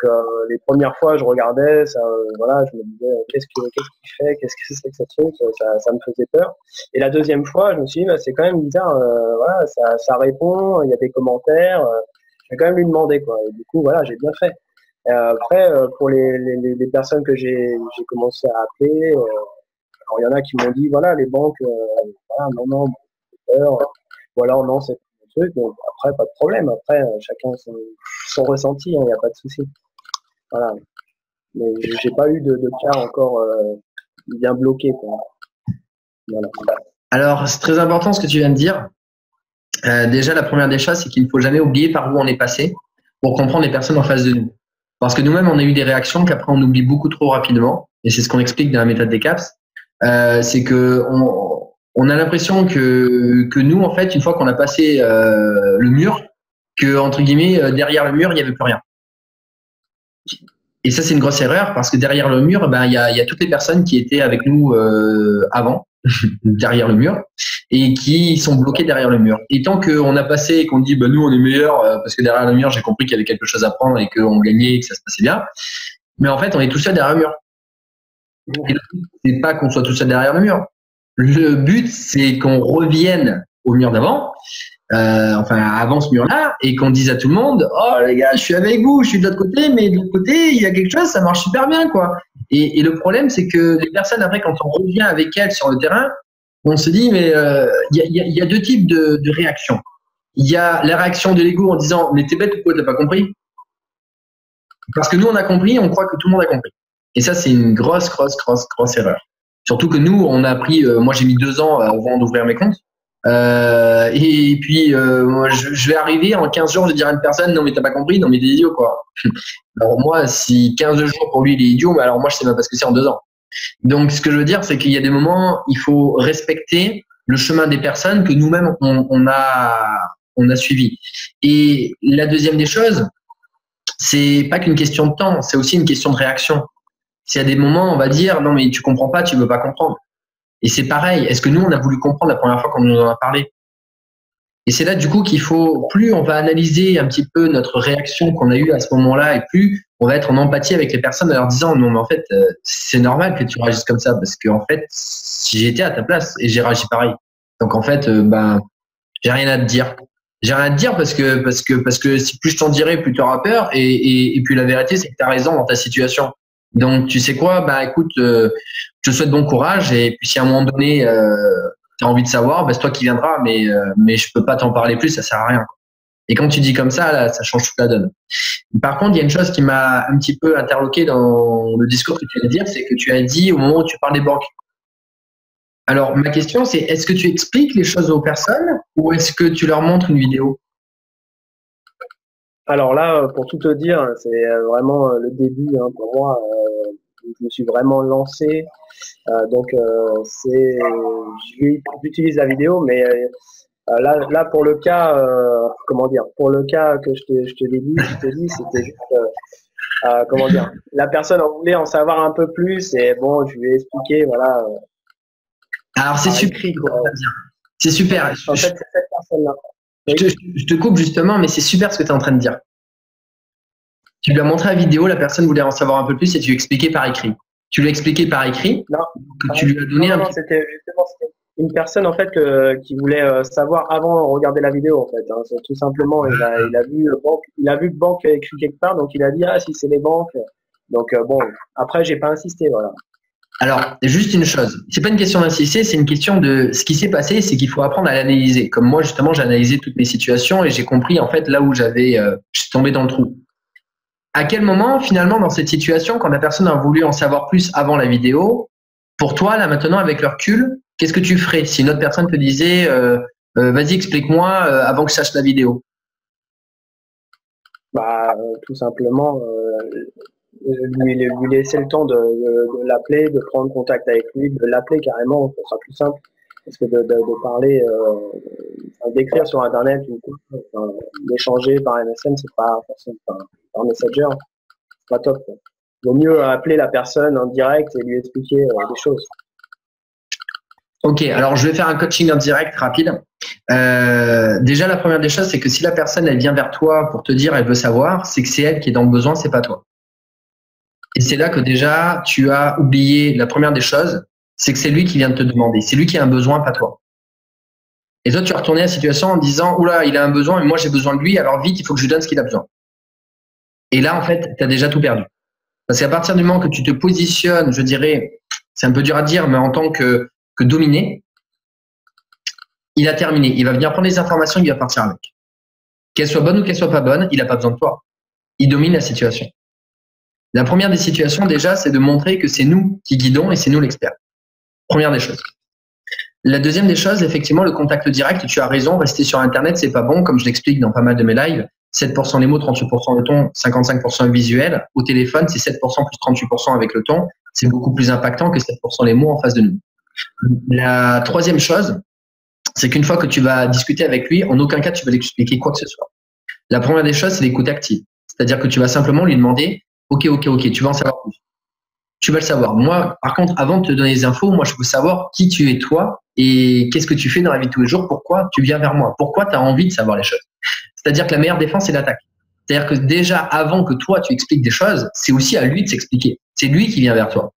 les premières fois, je regardais, ça, voilà, je me disais qu'est-ce qu'il fait, qu'est-ce que c'est que ce truc, ça me faisait peur. Et la deuxième fois, je me suis dit bah, c'est quand même bizarre, voilà, ça répond, il y a des commentaires, je vais quand même lui demander quoi. Et du coup, voilà, j'ai bien fait. Après, pour les personnes que j'ai commencé à appeler, alors il y en a qui m'ont dit voilà les banques, voilà, non, peur, ou alors non c'est un truc. Donc après pas de problème. Après chacun son ressenti, il n'y a pas de souci. Voilà. Mais j'ai pas eu de cas encore bien bloqué. Quoi. Voilà. Alors, c'est très important ce que tu viens de dire. Déjà, la première des choses, c'est qu'il ne faut jamais oublier par où on est passé pour comprendre les personnes en face de nous. Parce que nous-mêmes, on a eu des réactions qu'après, on oublie beaucoup trop rapidement. Et c'est ce qu'on explique dans la méthode des CAPS. C'est que on a l'impression que nous, en fait, une fois qu'on a passé le mur, que, entre guillemets, derrière le mur, il n'y avait plus rien. Et ça, c'est une grosse erreur parce que derrière le mur, ben, il y a toutes les personnes qui étaient avec nous avant, derrière le mur, et qui sont bloquées derrière le mur. Et tant qu'on a passé et qu'on dit, ben, nous, on est meilleurs parce que derrière le mur, j'ai compris qu'il y avait quelque chose à prendre et qu'on gagnait et que ça se passait bien. Mais en fait, on est tout seul derrière le mur. Et le but, c'est pas qu'on soit tout seul derrière le mur. Le but, c'est qu'on revienne au mur d'avant, enfin avant ce mur-là, et qu'on dise à tout le monde, oh les gars, je suis avec vous, je suis de l'autre côté, mais de l'autre côté, il y a quelque chose, ça marche super bien, quoi. Et le problème, c'est que les personnes, après, quand on revient avec elles sur le terrain, on se dit, mais il y a deux types de réactions. Il y a la réaction de l'ego en disant, mais t'es bête ou quoi, t'as pas compris? Parce que nous, on a compris, on croit que tout le monde a compris. Et ça, c'est une grosse erreur. Surtout que nous, on a appris, moi j'ai mis 2 ans avant d'ouvrir mes comptes. Et puis, moi, je vais arriver en 15 jours, je dirai à une personne, non mais t'as pas compris, non mais t'es idiot quoi. Alors moi, si 15 jours pour lui il est idiot, mais alors moi je sais même pas ce que c'est en 2 ans. Donc ce que je veux dire, c'est qu'il y a des moments, il faut respecter le chemin des personnes que nous-mêmes on a suivi. Et la deuxième des choses, c'est pas qu'une question de temps, c'est aussi une question de réaction. S'il y a des moments, on va dire, non mais tu comprends pas, tu veux pas comprendre. Et c'est pareil, est-ce que nous, on a voulu comprendre la première fois qu'on nous en a parlé? Et c'est là, du coup, qu'il faut, plus on va analyser un petit peu notre réaction qu'on a eue à ce moment-là, et plus on va être en empathie avec les personnes en leur disant, non, mais en fait, c'est normal que tu réagisses comme ça, parce que, en fait, si j'étais à ta place, et j'ai réagi pareil. Donc, en fait, j'ai rien à te dire. J'ai rien à te dire parce que si plus je t'en dirai, plus tu auras peur, et puis la vérité, c'est que tu as raison dans ta situation. Donc, tu sais quoi, écoute, je te souhaite bon courage, et puis si à un moment donné, tu as envie de savoir, c'est toi qui viendras, mais je peux pas t'en parler plus, ça sert à rien. Et quand tu dis comme ça, là, ça change toute la donne. Par contre, il y a une chose qui m'a un petit peu interloqué dans le discours que tu viens de dire, c'est que tu as dit au moment où tu parles des banques. Alors, ma question, c'est est-ce que tu expliques les choses aux personnes ou est-ce que tu leur montres une vidéo? Alors là, pour tout te dire, c'est vraiment le début pour moi. Je me suis vraiment lancé. J'utilise la vidéo, mais là pour le cas, pour le cas que je te dis, c'était juste, comment dire, la personne voulait en savoir un peu plus et bon, je lui ai expliqué, voilà. Alors c'est super, c'est super. En fait, c'est cette personne-là. Je te coupe justement, mais c'est super ce que tu es en train de dire. Tu lui as montré la vidéo, la personne voulait en savoir un peu plus et tu lui as expliqué par écrit. Tu lui as expliqué par écrit que tu lui as donné non, c'était justement une personne en fait qui voulait savoir avant de regarder la vidéo en fait. C'est tout simplement, il a vu banque écrit quelque part, donc il a dit si c'est les banques. Donc bon, après j'ai pas insisté, voilà. Alors, juste une chose, c'est pas une question d'insister, c'est une question de ce qui s'est passé, c'est qu'il faut apprendre à l'analyser. Comme moi, justement, j'ai analysé toutes mes situations et j'ai compris en fait là où je suis tombé dans le trou. À quel moment, finalement, dans cette situation, quand la personne a voulu en savoir plus avant la vidéo, pour toi, là maintenant, avec le recul, qu'est-ce que tu ferais si une autre personne te disait vas-y, explique-moi avant que je sache la vidéo? Tout simplement, lui laisser le temps de l'appeler, de prendre contact avec lui, de l'appeler carrément, ce sera plus simple. Parce que de parler, d'écrire sur Internet, d'échanger par MSN, c'est pas forcément par Messenger, c'est pas top. Il vaut mieux appeler la personne en direct et lui expliquer des choses. Ok, alors je vais faire un coaching en direct rapide. Déjà, la première des choses, c'est que si la personne elle vient vers toi pour te dire elle veut savoir, c'est que c'est elle qui est dans le besoin, c'est pas toi. Et c'est là que déjà tu as oublié la première des choses, c'est que c'est lui qui vient de te demander, c'est lui qui a un besoin, pas toi. Et toi, tu as retourné la situation en disant oula, il a un besoin, mais moi j'ai besoin de lui, alors vite, il faut que je lui donne ce qu'il a besoin. Et là, en fait, tu as déjà tout perdu. Parce qu'à partir du moment que tu te positionnes, je dirais, c'est un peu dur à dire, mais en tant que dominé, il a terminé. Il va venir prendre les informations, il va partir avec. Qu'elles soient bonnes ou qu'elles soient pas bonnes, il n'a pas besoin de toi. Il domine la situation. La première des situations, déjà, c'est de montrer que c'est nous qui guidons et c'est nous l'expert. Première des choses. La deuxième des choses, effectivement, le contact direct, tu as raison, rester sur Internet, c'est pas bon, comme je l'explique dans pas mal de mes lives. 7% les mots, 38% le ton, 55% le visuel. Au téléphone, c'est 7% plus 38% avec le ton. C'est beaucoup plus impactant que 7% les mots en face de nous. La troisième chose, c'est qu'une fois que tu vas discuter avec lui, en aucun cas tu vas lui expliquer quoi que ce soit. La première des choses, c'est l'écoute active. C'est-à-dire que tu vas simplement lui demander ok, tu vas en savoir plus. Tu vas le savoir. Moi, par contre, avant de te donner les infos, moi, je veux savoir qui tu es toi et qu'est-ce que tu fais dans la vie de tous les jours, pourquoi tu viens vers moi, pourquoi tu as envie de savoir les choses. C'est-à-dire que la meilleure défense, c'est l'attaque. C'est-à-dire que déjà, avant que toi, tu expliques des choses, c'est aussi à lui de s'expliquer. C'est lui qui vient vers toi.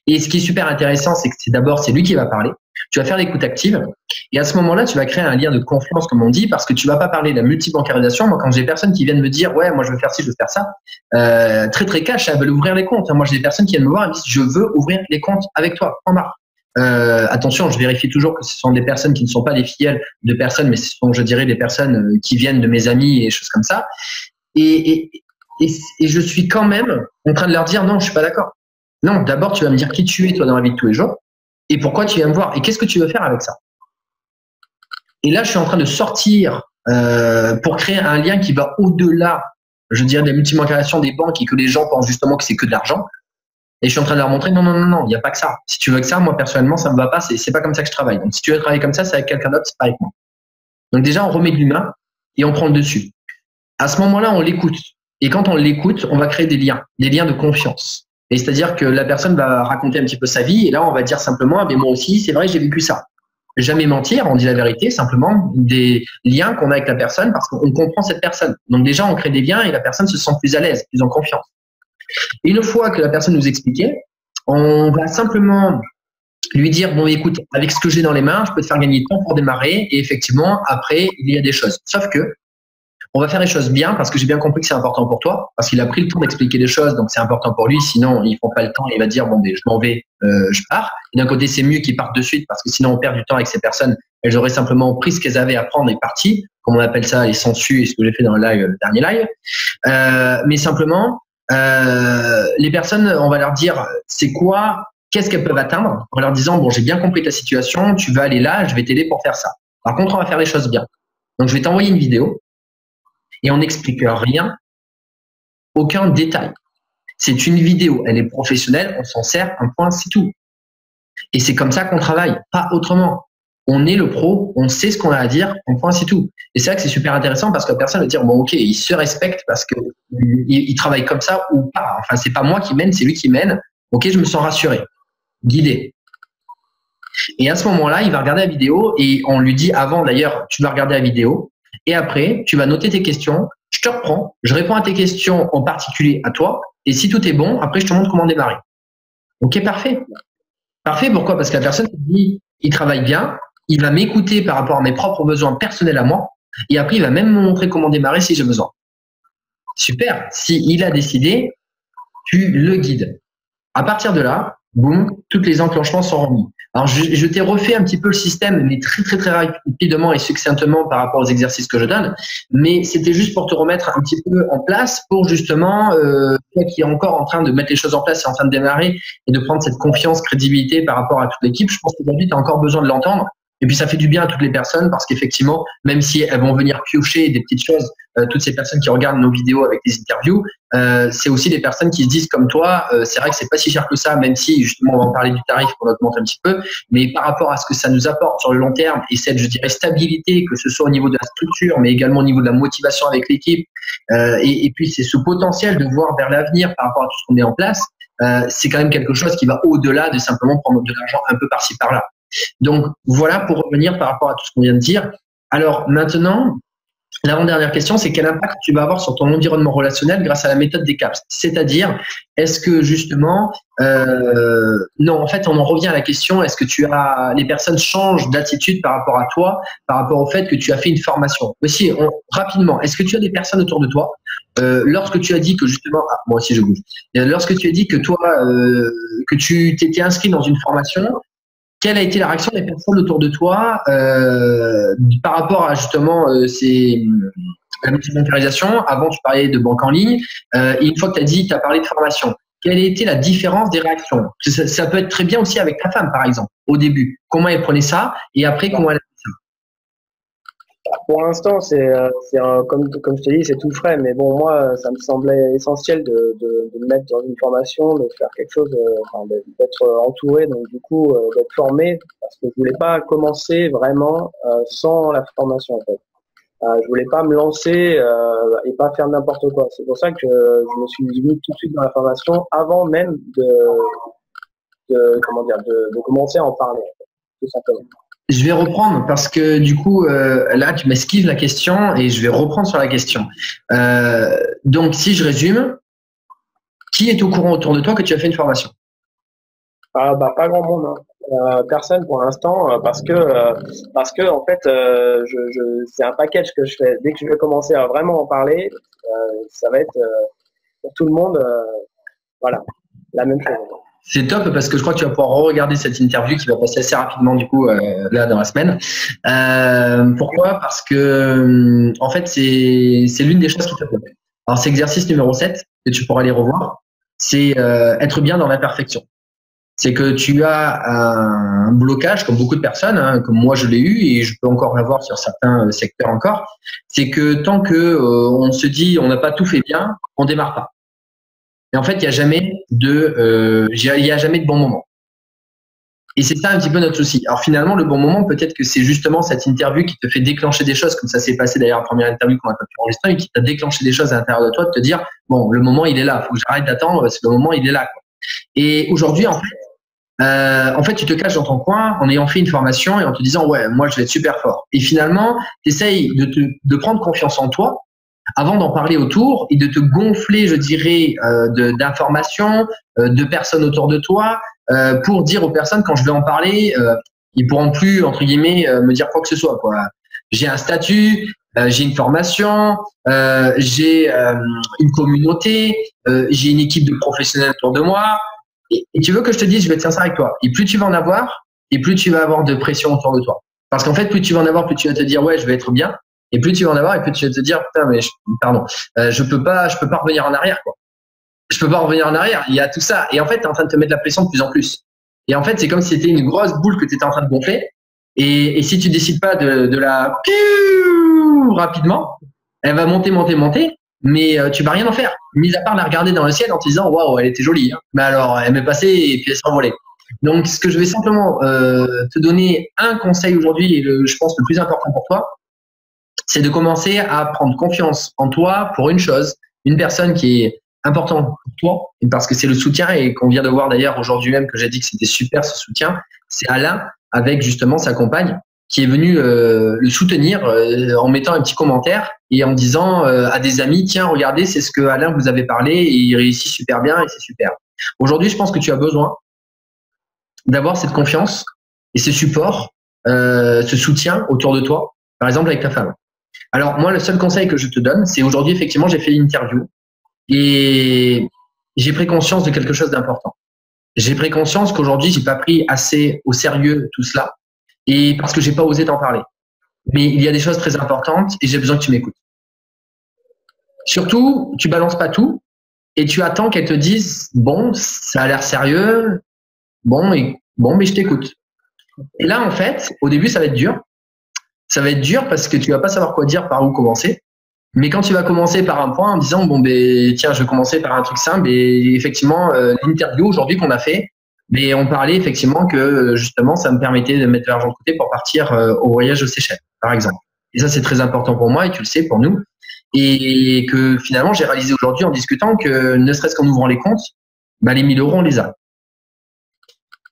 Et ce qui est super intéressant, c'est que c'est lui qui va parler. Tu vas faire l'écoute active. Et à ce moment-là, tu vas créer un lien de confiance, comme on dit, parce que tu vas pas parler de la multibancarisation. Moi, quand j'ai des personnes qui viennent me dire, ouais, moi, je veux faire ci, je veux faire ça, très cash, elles veulent ouvrir les comptes. Moi, j'ai des personnes qui viennent me voir et me disent, je veux ouvrir les comptes avec toi, en marre. Attention, je vérifie toujours que ce sont des personnes qui ne sont pas des filiales de personnes, mais ce sont, je dirais, des personnes qui viennent de mes amis et choses comme ça. Et et je suis quand même en train de leur dire non, je suis pas d'accord. Non, d'abord, tu vas me dire qui tu es, toi, dans la vie de tous les jours, et pourquoi tu viens me voir, et qu'est-ce que tu veux faire avec ça. Et là, je suis en train de sortir pour créer un lien qui va au-delà, je dirais, de la multibancarisation des banques et que les gens pensent justement que c'est que de l'argent. Et je suis en train de leur montrer non, il n'y a pas que ça. Si tu veux que ça, moi, personnellement, ça me va pas, c'est pas comme ça que je travaille. Donc, si tu veux travailler comme ça, c'est avec quelqu'un d'autre, c'est pas avec moi. Donc, déjà, on remet de l'humain et on prend le dessus. À ce moment-là, on l'écoute. Et quand on l'écoute, on va créer des liens de confiance. Et c'est-à-dire que la personne va raconter un petit peu sa vie et là, on va dire simplement, ah, mais moi aussi, c'est vrai, j'ai vécu ça. Jamais mentir, on dit la vérité, simplement des liens qu'on a avec la personne parce qu'on comprend cette personne. Donc déjà, on crée des liens et la personne se sent plus à l'aise, plus en confiance. Et une fois que la personne nous expliquait, on va simplement lui dire, bon, écoute, avec ce que j'ai dans les mains, je peux te faire gagner de temps pour démarrer et effectivement, après, il y a des choses. Sauf que on va faire les choses bien parce que j'ai bien compris que c'est important pour toi, parce qu'il a pris le temps d'expliquer les choses, donc c'est important pour lui. Sinon, ils font pas le temps et il va dire bon, ben, je m'en vais, je pars. Et d'un côté, c'est mieux qu'ils partent de suite parce que sinon, on perd du temps avec ces personnes. Elles auraient simplement pris ce qu'elles avaient à prendre et parti, comme on appelle ça les sangsues et ce que j'ai fait dans le dernier live. Mais simplement, les personnes, on va leur dire c'est quoi, qu'est-ce qu'elles peuvent atteindre en leur disant bon, j'ai bien compris ta situation, tu vas aller là, je vais t'aider pour faire ça. Par contre, on va faire les choses bien. Donc, je vais t'envoyer une vidéo. Et on n'explique rien, aucun détail. C'est une vidéo, elle est professionnelle, on s'en sert, un point, c'est tout. Et c'est comme ça qu'on travaille, pas autrement. On est le pro, on sait ce qu'on a à dire, un point, c'est tout. Et c'est vrai que c'est super intéressant parce que la personne va dire, bon, ok, il se respecte parce que il travaille comme ça ou pas. Enfin, c'est pas moi qui mène, c'est lui qui mène. Ok, je me sens rassuré, guidé. Et à ce moment-là, il va regarder la vidéo et on lui dit avant, d'ailleurs, tu vas regarder la vidéo. Et après, tu vas noter tes questions, je te reprends, je réponds à tes questions en particulier à toi, et si tout est bon, après je te montre comment démarrer. Ok, parfait. Parfait, pourquoi? Parce que la personne dit, il travaille bien, il va m'écouter par rapport à mes propres besoins personnels à moi, et après il va même me montrer comment démarrer si j'ai besoin. Super, s'il a décidé, tu le guides. À partir de là, boum, tous les enclenchements sont remis. Alors, je t'ai refait un petit peu le système, mais très rapidement et succinctement par rapport aux exercices que je donne. Mais c'était juste pour te remettre un petit peu en place pour justement, toi qui est encore en train de mettre les choses en place et en train de démarrer et de prendre cette confiance, crédibilité par rapport à toute l'équipe. Je pense qu'aujourd'hui, tu as encore besoin de l'entendre. Et puis, ça fait du bien à toutes les personnes parce qu'effectivement, même si elles vont venir piocher des petites choses, toutes ces personnes qui regardent nos vidéos avec des interviews, c'est aussi des personnes qui se disent comme toi, c'est vrai que c'est pas si cher que ça, même si justement on va en parler du tarif qu'on augmente un petit peu, mais par rapport à ce que ça nous apporte sur le long terme et cette, je dirais, stabilité, que ce soit au niveau de la structure, mais également au niveau de la motivation avec l'équipe, et puis c'est ce potentiel de voir vers l'avenir par rapport à tout ce qu'on met en place, c'est quand même quelque chose qui va au-delà de simplement prendre de l'argent un peu par-ci par-là. Donc voilà pour revenir par rapport à tout ce qu'on vient de dire. Alors maintenant, l'avant-dernière question, c'est quel impact tu vas avoir sur ton environnement relationnel grâce à la méthode des CAPS? C'est-à-dire, est-ce que justement, non, en fait, on en revient à la question, est-ce que les personnes changent d'attitude par rapport à toi, par rapport au fait que tu as fait une formation? Aussi, rapidement, est-ce que tu as des personnes autour de toi, lorsque tu as dit que justement, moi aussi je bouge, lorsque tu as dit que toi, que tu t'étais inscrit dans une formation, quelle a été la réaction des personnes autour de toi par rapport à justement la multibancarisation? Avant, tu parlais de banque en ligne. Et une fois que tu as parlé de formation, quelle a été la différence des réactions? Ça peut être très bien aussi avec ta femme, par exemple, au début. Comment elle prenait ça et après, comment elle a fait ça? Pour l'instant, comme je te dis, c'est tout frais. Mais bon, moi, ça me semblait essentiel de me mettre dans une formation, de faire quelque chose, d'être entouré, donc du coup, d'être formé, parce que je voulais pas commencer vraiment sans la formation, en fait. Je voulais pas me lancer et pas faire n'importe quoi. C'est pour ça que je me suis mis tout de suite dans la formation avant même de commencer à en parler, tout simplement. Je vais reprendre parce que du coup, là, tu m'esquives la question et je vais reprendre sur la question. Donc, si je résume, qui est au courant autour de toi que tu as fait une formation? Pas grand monde, hein. Personne pour l'instant, parce que en fait, c'est un package que je fais. Dès que je vais commencer à vraiment en parler, ça va être pour tout le monde, voilà, la même chose. C'est top parce que je crois que tu vas pouvoir regarder cette interview qui va passer assez rapidement du coup là dans la semaine. Pourquoi? Parce que en fait c'est l'une des choses qui te plaît. Alors, c'est exercice numéro 7 que tu pourras aller revoir. C'est être bien dans l'imperfection. C'est que tu as un blocage, comme beaucoup de personnes, hein, comme moi je l'ai eu et je peux encore l'avoir sur certains secteurs encore. C'est que tant que on se dit on n'a pas tout fait bien, on démarre pas. Et en fait, il y a jamais de bon moment. Et c'est ça un petit peu notre souci. Alors finalement, le bon moment, peut-être que c'est justement cette interview qui te fait déclencher des choses, comme ça s'est passé d'ailleurs la première interview qu'on a pas pu enregistrer, et qui t'a déclenché des choses à l'intérieur de toi, de te dire bon, le moment il est là, faut que j'arrête d'attendre, c'est le moment il est là, quoi. Et aujourd'hui, en fait, tu te caches dans ton coin en ayant fait une formation et en te disant ouais, moi je vais être super fort. Et finalement, tu essayes de prendre confiance en toi avant d'en parler autour et de te gonfler, je dirais, d'informations, de personnes autour de toi, pour dire aux personnes quand je vais en parler, ils pourront plus entre guillemets me dire quoi que ce soit, quoi. J'ai un statut, j'ai une formation, j'ai une communauté, j'ai une équipe de professionnels autour de moi. Et tu veux que je te dise, je vais être sincère avec toi. Et plus tu vas en avoir, et plus tu vas avoir de pression autour de toi. Parce qu'en fait, plus tu vas en avoir, plus tu vas te dire, ouais, je vais être bien. Et plus tu vas en avoir, et plus tu vas te dire, putain, mais je peux pas revenir en arrière, quoi. Je peux pas revenir en arrière. Il y a tout ça. Et en fait, tu es en train de te mettre la pression de plus en plus. Et en fait, c'est comme si c'était une grosse boule que tu étais en train de gonfler. Et si tu décides pas de la rapidement, elle va monter, mais tu vas rien en faire, mis à part la regarder dans le ciel en te disant waouh, elle était jolie, hein. Mais alors elle m'est passée et puis elle s'est envolée. Donc ce que je vais simplement te donner un conseil aujourd'hui et je pense le plus important pour toi, c'est de commencer à prendre confiance en toi pour une chose, une personne qui est importante pour toi, parce que c'est le soutien et qu'on vient de voir d'ailleurs aujourd'hui même que j'ai dit que c'était super ce soutien, c'est Alain avec justement sa compagne qui est venu le soutenir en mettant un petit commentaire et en disant à des amis, tiens, regardez, c'est ce que Alain vous avait parlé et il réussit super bien et c'est super. Aujourd'hui, je pense que tu as besoin d'avoir cette confiance et ce support, ce soutien autour de toi, par exemple avec ta femme. Alors moi, le seul conseil que je te donne, c'est aujourd'hui, effectivement, j'ai fait une interview et j'ai pris conscience de quelque chose d'important. J'ai pris conscience qu'aujourd'hui, j'ai pas pris assez au sérieux tout cela et parce que j'ai pas osé t'en parler. Mais il y a des choses très importantes et j'ai besoin que tu m'écoutes. Surtout, tu balances pas tout et tu attends qu'elle te dise bon, ça a l'air sérieux, mais je t'écoute. Et là, en fait, au début, ça va être dur. Ça va être dur parce que tu vas pas savoir quoi dire, par où commencer. Mais quand tu vas commencer par un point en disant tiens, je vais commencer par un truc simple et effectivement, l'interview aujourd'hui qu'on a fait, mais on parlait effectivement que justement, ça me permettait de mettre de l'argent de côté pour partir au voyage aux Seychelles, par exemple. Et ça, c'est très important pour moi et tu le sais, pour nous. Et que finalement, j'ai réalisé aujourd'hui en discutant que ne serait-ce qu'en ouvrant les comptes, les 1000 euros, on les a.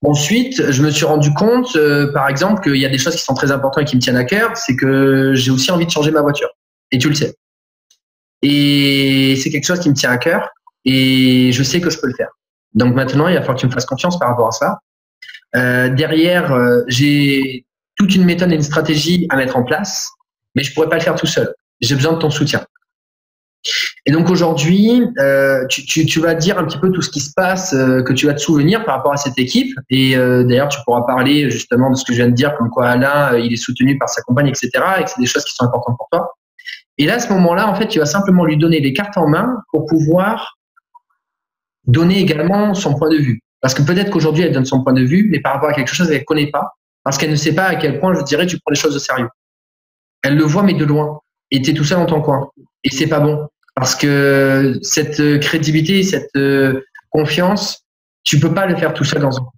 Ensuite, je me suis rendu compte, par exemple, qu'il y a des choses qui sont très importantes et qui me tiennent à cœur, c'est que j'ai aussi envie de changer ma voiture. Et tu le sais. Et c'est quelque chose qui me tient à cœur et je sais que je peux le faire. Donc maintenant, il va falloir que tu me fasses confiance par rapport à ça. Derrière, j'ai toute une méthode et une stratégie à mettre en place, mais je pourrais pas le faire tout seul. J'ai besoin de ton soutien. Et donc aujourd'hui, tu vas dire un petit peu tout ce qui se passe, que tu vas te souvenir par rapport à cette équipe. Et d'ailleurs, tu pourras parler justement de ce que je viens de dire, comme quoi Alain, il est soutenu par sa compagne, etc. Et que c'est des choses qui sont importantes pour toi. Et là, à ce moment-là, en fait, tu vas simplement lui donner les cartes en main pour pouvoir donner également son point de vue. Parce que peut-être qu'aujourd'hui, elle donne son point de vue, mais par rapport à quelque chose qu'elle ne connaît pas, parce qu'elle ne sait pas à quel point, je dirais, tu prends les choses au sérieux. Elle le voit, mais de loin. Et tu es tout seul dans ton coin. Et c'est pas bon. Parce que cette crédibilité, cette confiance, tu peux pas le faire tout seul dans un coin.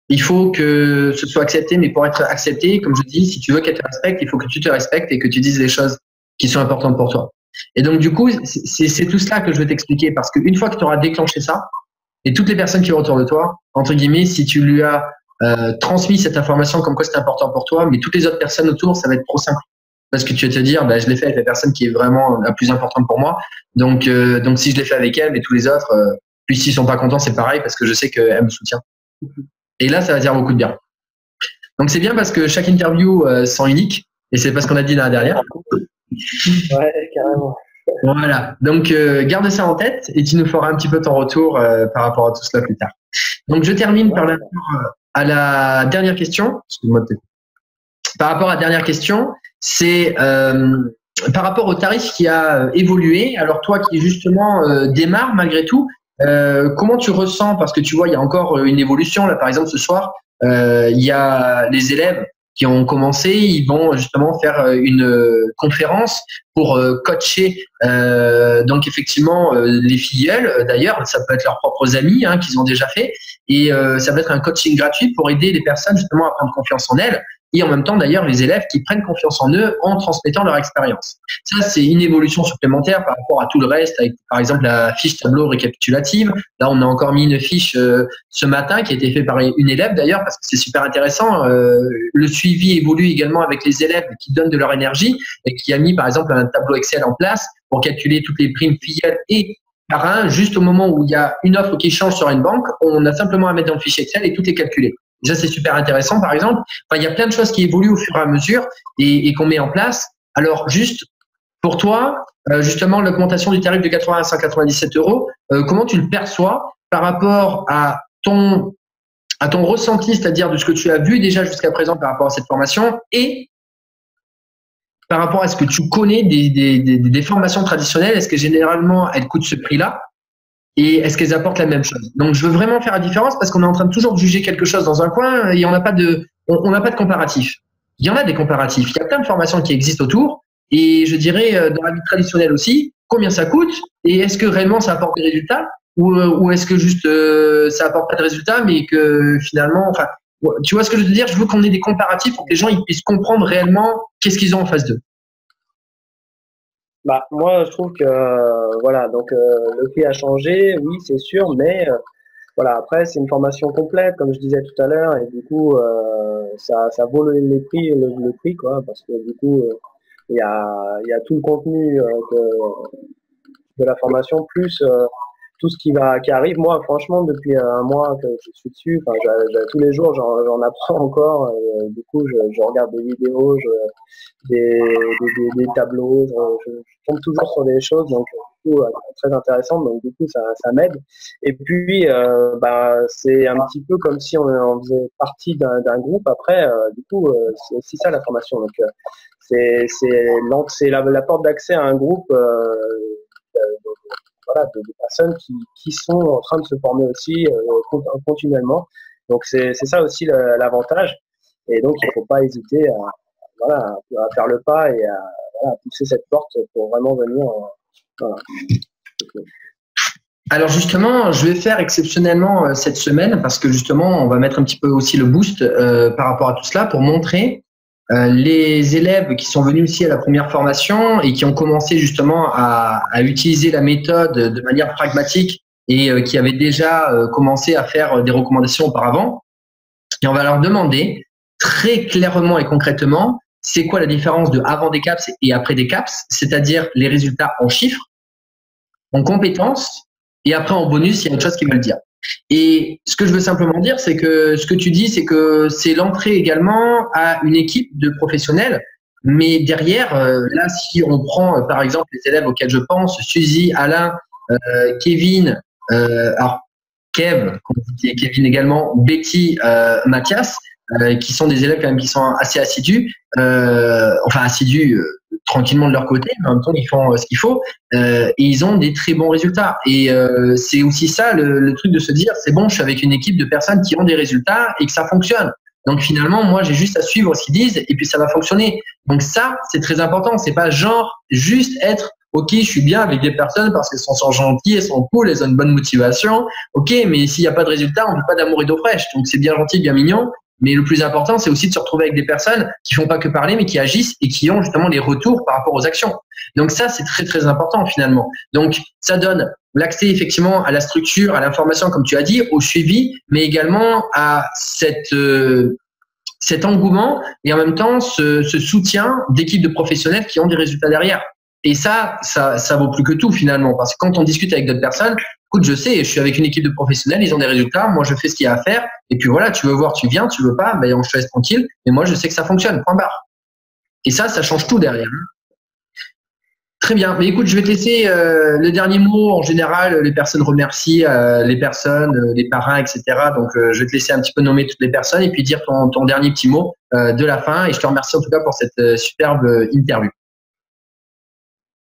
Il faut que ce soit accepté, mais pour être accepté, comme je dis, si tu veux qu'elle te respecte, il faut que tu te respectes et que tu dises les choses qui sont importantes pour toi. Et donc, du coup, c'est tout cela que je vais t'expliquer parce qu'une fois que tu auras déclenché ça, et toutes les personnes qui sont autour de toi, entre guillemets, si tu lui as transmis cette information comme quoi c'est important pour toi, mais toutes les autres personnes autour, ça va être trop simple. Parce que tu vas te dire, je l'ai fait avec la personne qui est vraiment la plus importante pour moi. Donc si je l'ai fait avec elle, mais tous les autres, puis s'ils sont pas contents, c'est pareil parce que je sais qu'elle me soutient. Et là, ça va dire beaucoup de bien. Donc c'est bien parce que chaque interview sent unique et c'est parce qu'on a dit dans la dernière. Ouais, carrément. Voilà. Donc garde ça en tête et tu nous feras un petit peu ton retour par rapport à tout cela plus tard. Donc je termine par à la dernière question. Excuse-moi de te... Par rapport à la dernière question, c'est par rapport au tarif qui a évolué, alors toi qui justement démarre malgré tout, comment tu ressens, parce que tu vois, il y a encore une évolution. Là, par exemple, ce soir, il y a les élèves qui ont commencé, ils vont justement faire une conférence pour coacher donc effectivement les filleuls. D'ailleurs, ça peut être leurs propres amis hein, qu'ils ont déjà fait, et ça peut être un coaching gratuit pour aider les personnes justement à prendre confiance en elles. Et en même temps, d'ailleurs, les élèves qui prennent confiance en eux en transmettant leur expérience. Ça, c'est une évolution supplémentaire par rapport à tout le reste, avec par exemple la fiche tableau récapitulative. Là, on a encore mis une fiche ce matin qui a été faite par une élève d'ailleurs, parce que c'est super intéressant. Le suivi évolue également avec les élèves qui donnent de leur énergie et qui a mis par exemple un tableau Excel en place pour calculer toutes les primes filiales et parrain. Juste au moment où il y a une offre qui change sur une banque, on a simplement à mettre dans le fichier Excel et tout est calculé. Et ça, c'est super intéressant, par exemple. Enfin, il y a plein de choses qui évoluent au fur et à mesure et qu'on met en place. Alors, juste pour toi, justement, l'augmentation du tarif de 80 à 197 euros, comment tu le perçois par rapport à ton ressenti, c'est-à-dire de ce que tu as vu déjà jusqu'à présent par rapport à cette formation et par rapport à ce que tu connais des formations traditionnelles? Est-ce que généralement, elles coûtent ce prix-là? Et est-ce qu'elles apportent la même chose? Donc, je veux vraiment faire la différence parce qu'on est en train de toujours juger quelque chose dans un coin et on n'a pas de comparatif. Il y en a des comparatifs. Il y a plein de formations qui existent autour et je dirais dans la vie traditionnelle aussi, combien ça coûte et est-ce que réellement ça apporte des résultats ou est-ce que juste ça apporte pas de résultats mais que finalement, enfin, tu vois ce que je veux dire? Je veux qu'on ait des comparatifs pour que les gens ils puissent comprendre réellement qu'est-ce qu'ils ont en face d'eux. Bah, moi, je trouve que voilà, donc le prix a changé, oui, c'est sûr, mais voilà, après, c'est une formation complète, comme je disais tout à l'heure, et du coup, ça vaut les prix, le prix, quoi, parce que du coup, il y a tout le contenu de la formation, plus tout ce qui arrive. Moi, franchement, depuis un mois que je suis dessus, enfin, tous les jours, j'en apprends encore. Et, du coup, je regarde des vidéos, des tableaux, je tombe toujours sur des choses, donc du coup, très intéressantes. Donc du coup, ça m'aide. Et puis, bah, c'est un petit peu comme si on faisait partie d'un groupe. Après, du coup, c'est aussi ça la formation. Donc, c'est la porte d'accès à un groupe. Voilà, de personnes qui sont en train de se former aussi continuellement. Donc c'est ça aussi l'avantage. Et donc il ne faut pas hésiter voilà, à faire le pas et à pousser cette porte pour vraiment venir. Voilà. Alors justement, je vais faire exceptionnellement cette semaine parce que justement, on va mettre un petit peu aussi le boost par rapport à tout cela pour montrer les élèves qui sont venus aussi à la première formation et qui ont commencé justement à utiliser la méthode de manière pragmatique et qui avaient déjà commencé à faire des recommandations auparavant. Et on va leur demander très clairement et concrètement, c'est quoi la différence de avant des CAPS et après des CAPS, c'est-à-dire les résultats en chiffres, en compétences et après en bonus, il y a autre chose qu'ils veulent dire. Et ce que je veux simplement dire, c'est que ce que tu dis, c'est que c'est l'entrée également à une équipe de professionnels. Mais derrière, là, si on prend par exemple les élèves auxquels je pense, Suzy, Alain, Kevin, alors Kev, comme vous dites, Kevin également, Betty, Mathias, qui sont des élèves quand même qui sont assez assidus, enfin assidus tranquillement de leur côté, mais en même temps ils font ce qu'il faut et ils ont des très bons résultats. Et c'est aussi ça le truc de se dire c'est bon, je suis avec une équipe de personnes qui ont des résultats et que ça fonctionne. Donc finalement, moi j'ai juste à suivre ce qu'ils disent et puis ça va fonctionner. Donc ça, c'est très important. C'est pas genre juste être ok, je suis bien avec des personnes parce qu'elles sont gentilles, elles sont cool, elles ont une bonne motivation. Ok, mais s'il n'y a pas de résultat, on ne veut pas d'amour et d'eau fraîche. Donc c'est bien gentil, bien mignon. Mais le plus important, c'est aussi de se retrouver avec des personnes qui font pas que parler, mais qui agissent et qui ont justement les retours par rapport aux actions. Donc ça, c'est très très important finalement. Donc ça donne l'accès effectivement à la structure, à l'information, comme tu as dit, au suivi, mais également à cet engouement et en même temps ce soutien d'équipes de professionnels qui ont des résultats derrière. Et ça vaut plus que tout finalement, parce que quand on discute avec d'autres personnes, écoute, je sais, je suis avec une équipe de professionnels, ils ont des résultats, moi je fais ce qu'il y a à faire, et puis voilà, tu veux voir, tu viens, tu veux pas, ben on se laisse tranquille, mais moi je sais que ça fonctionne, point barre. Et ça change tout derrière. Très bien, mais écoute, je vais te laisser le dernier mot. En général, les personnes remercient les personnes, les parrains, etc. Donc je vais te laisser un petit peu nommer toutes les personnes et puis dire ton dernier petit mot de la fin, et je te remercie en tout cas pour cette superbe interview.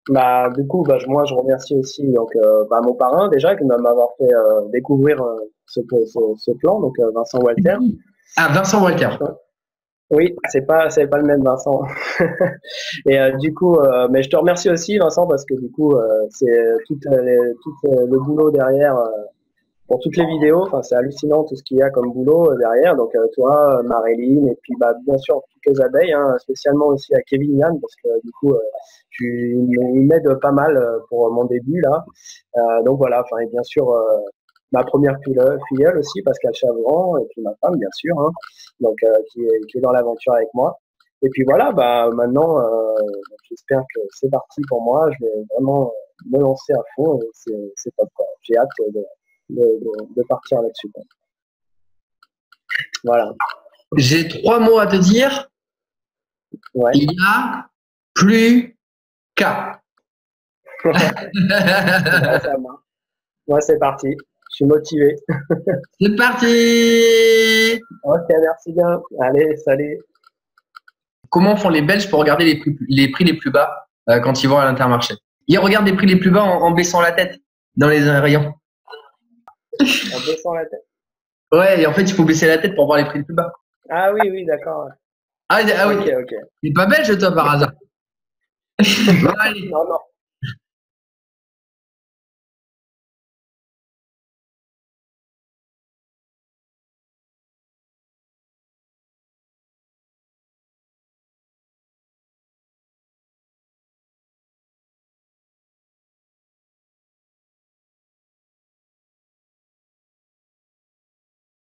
Bah, du coup, bah, moi, je remercie aussi donc bah, mon parrain déjà qui m'a m'avoir fait découvrir ce plan, donc Vincent Walter. Ah, Vincent Walter. Oui, c'est pas le même Vincent. Et du coup, mais je te remercie aussi Vincent parce que du coup, c'est tout le boulot derrière pour toutes les vidéos. Enfin, c'est hallucinant tout ce qu'il y a comme boulot derrière. Donc toi, Maréline, et puis bah bien sûr toutes les abeilles, hein, spécialement aussi à Kevin Yann parce que du coup, il m'aide pas mal pour mon début là. Donc voilà. Enfin et bien sûr ma première filleule aussi, Pascal Chavran, et puis ma femme bien sûr, hein, donc qui est dans l'aventure avec moi. Et puis voilà, bah maintenant, j'espère que c'est parti pour moi. Je vais vraiment me lancer à fond et c'est top, quoi. J'ai hâte de partir là-dessus, quoi. Voilà. J'ai 3 mots à te dire. Ouais. Il n'y a plus qu'à. Ouais, ça marche. Ouais, c'est parti. Je suis motivé. C'est parti! Ok, merci bien. Allez, salut. Comment font les Belges pour regarder les prix les plus bas quand ils vont à l'Intermarché? Ils regardent les prix les plus bas en baissant la tête dans les rayons. En baissant la tête. Ouais, et en fait, il faut baisser la tête pour voir les prix les plus bas. Ah oui, oui, d'accord. Ah, ah oui, Ok, ok. t'es pas belge toi par hasard? Bon, allez. Non, non.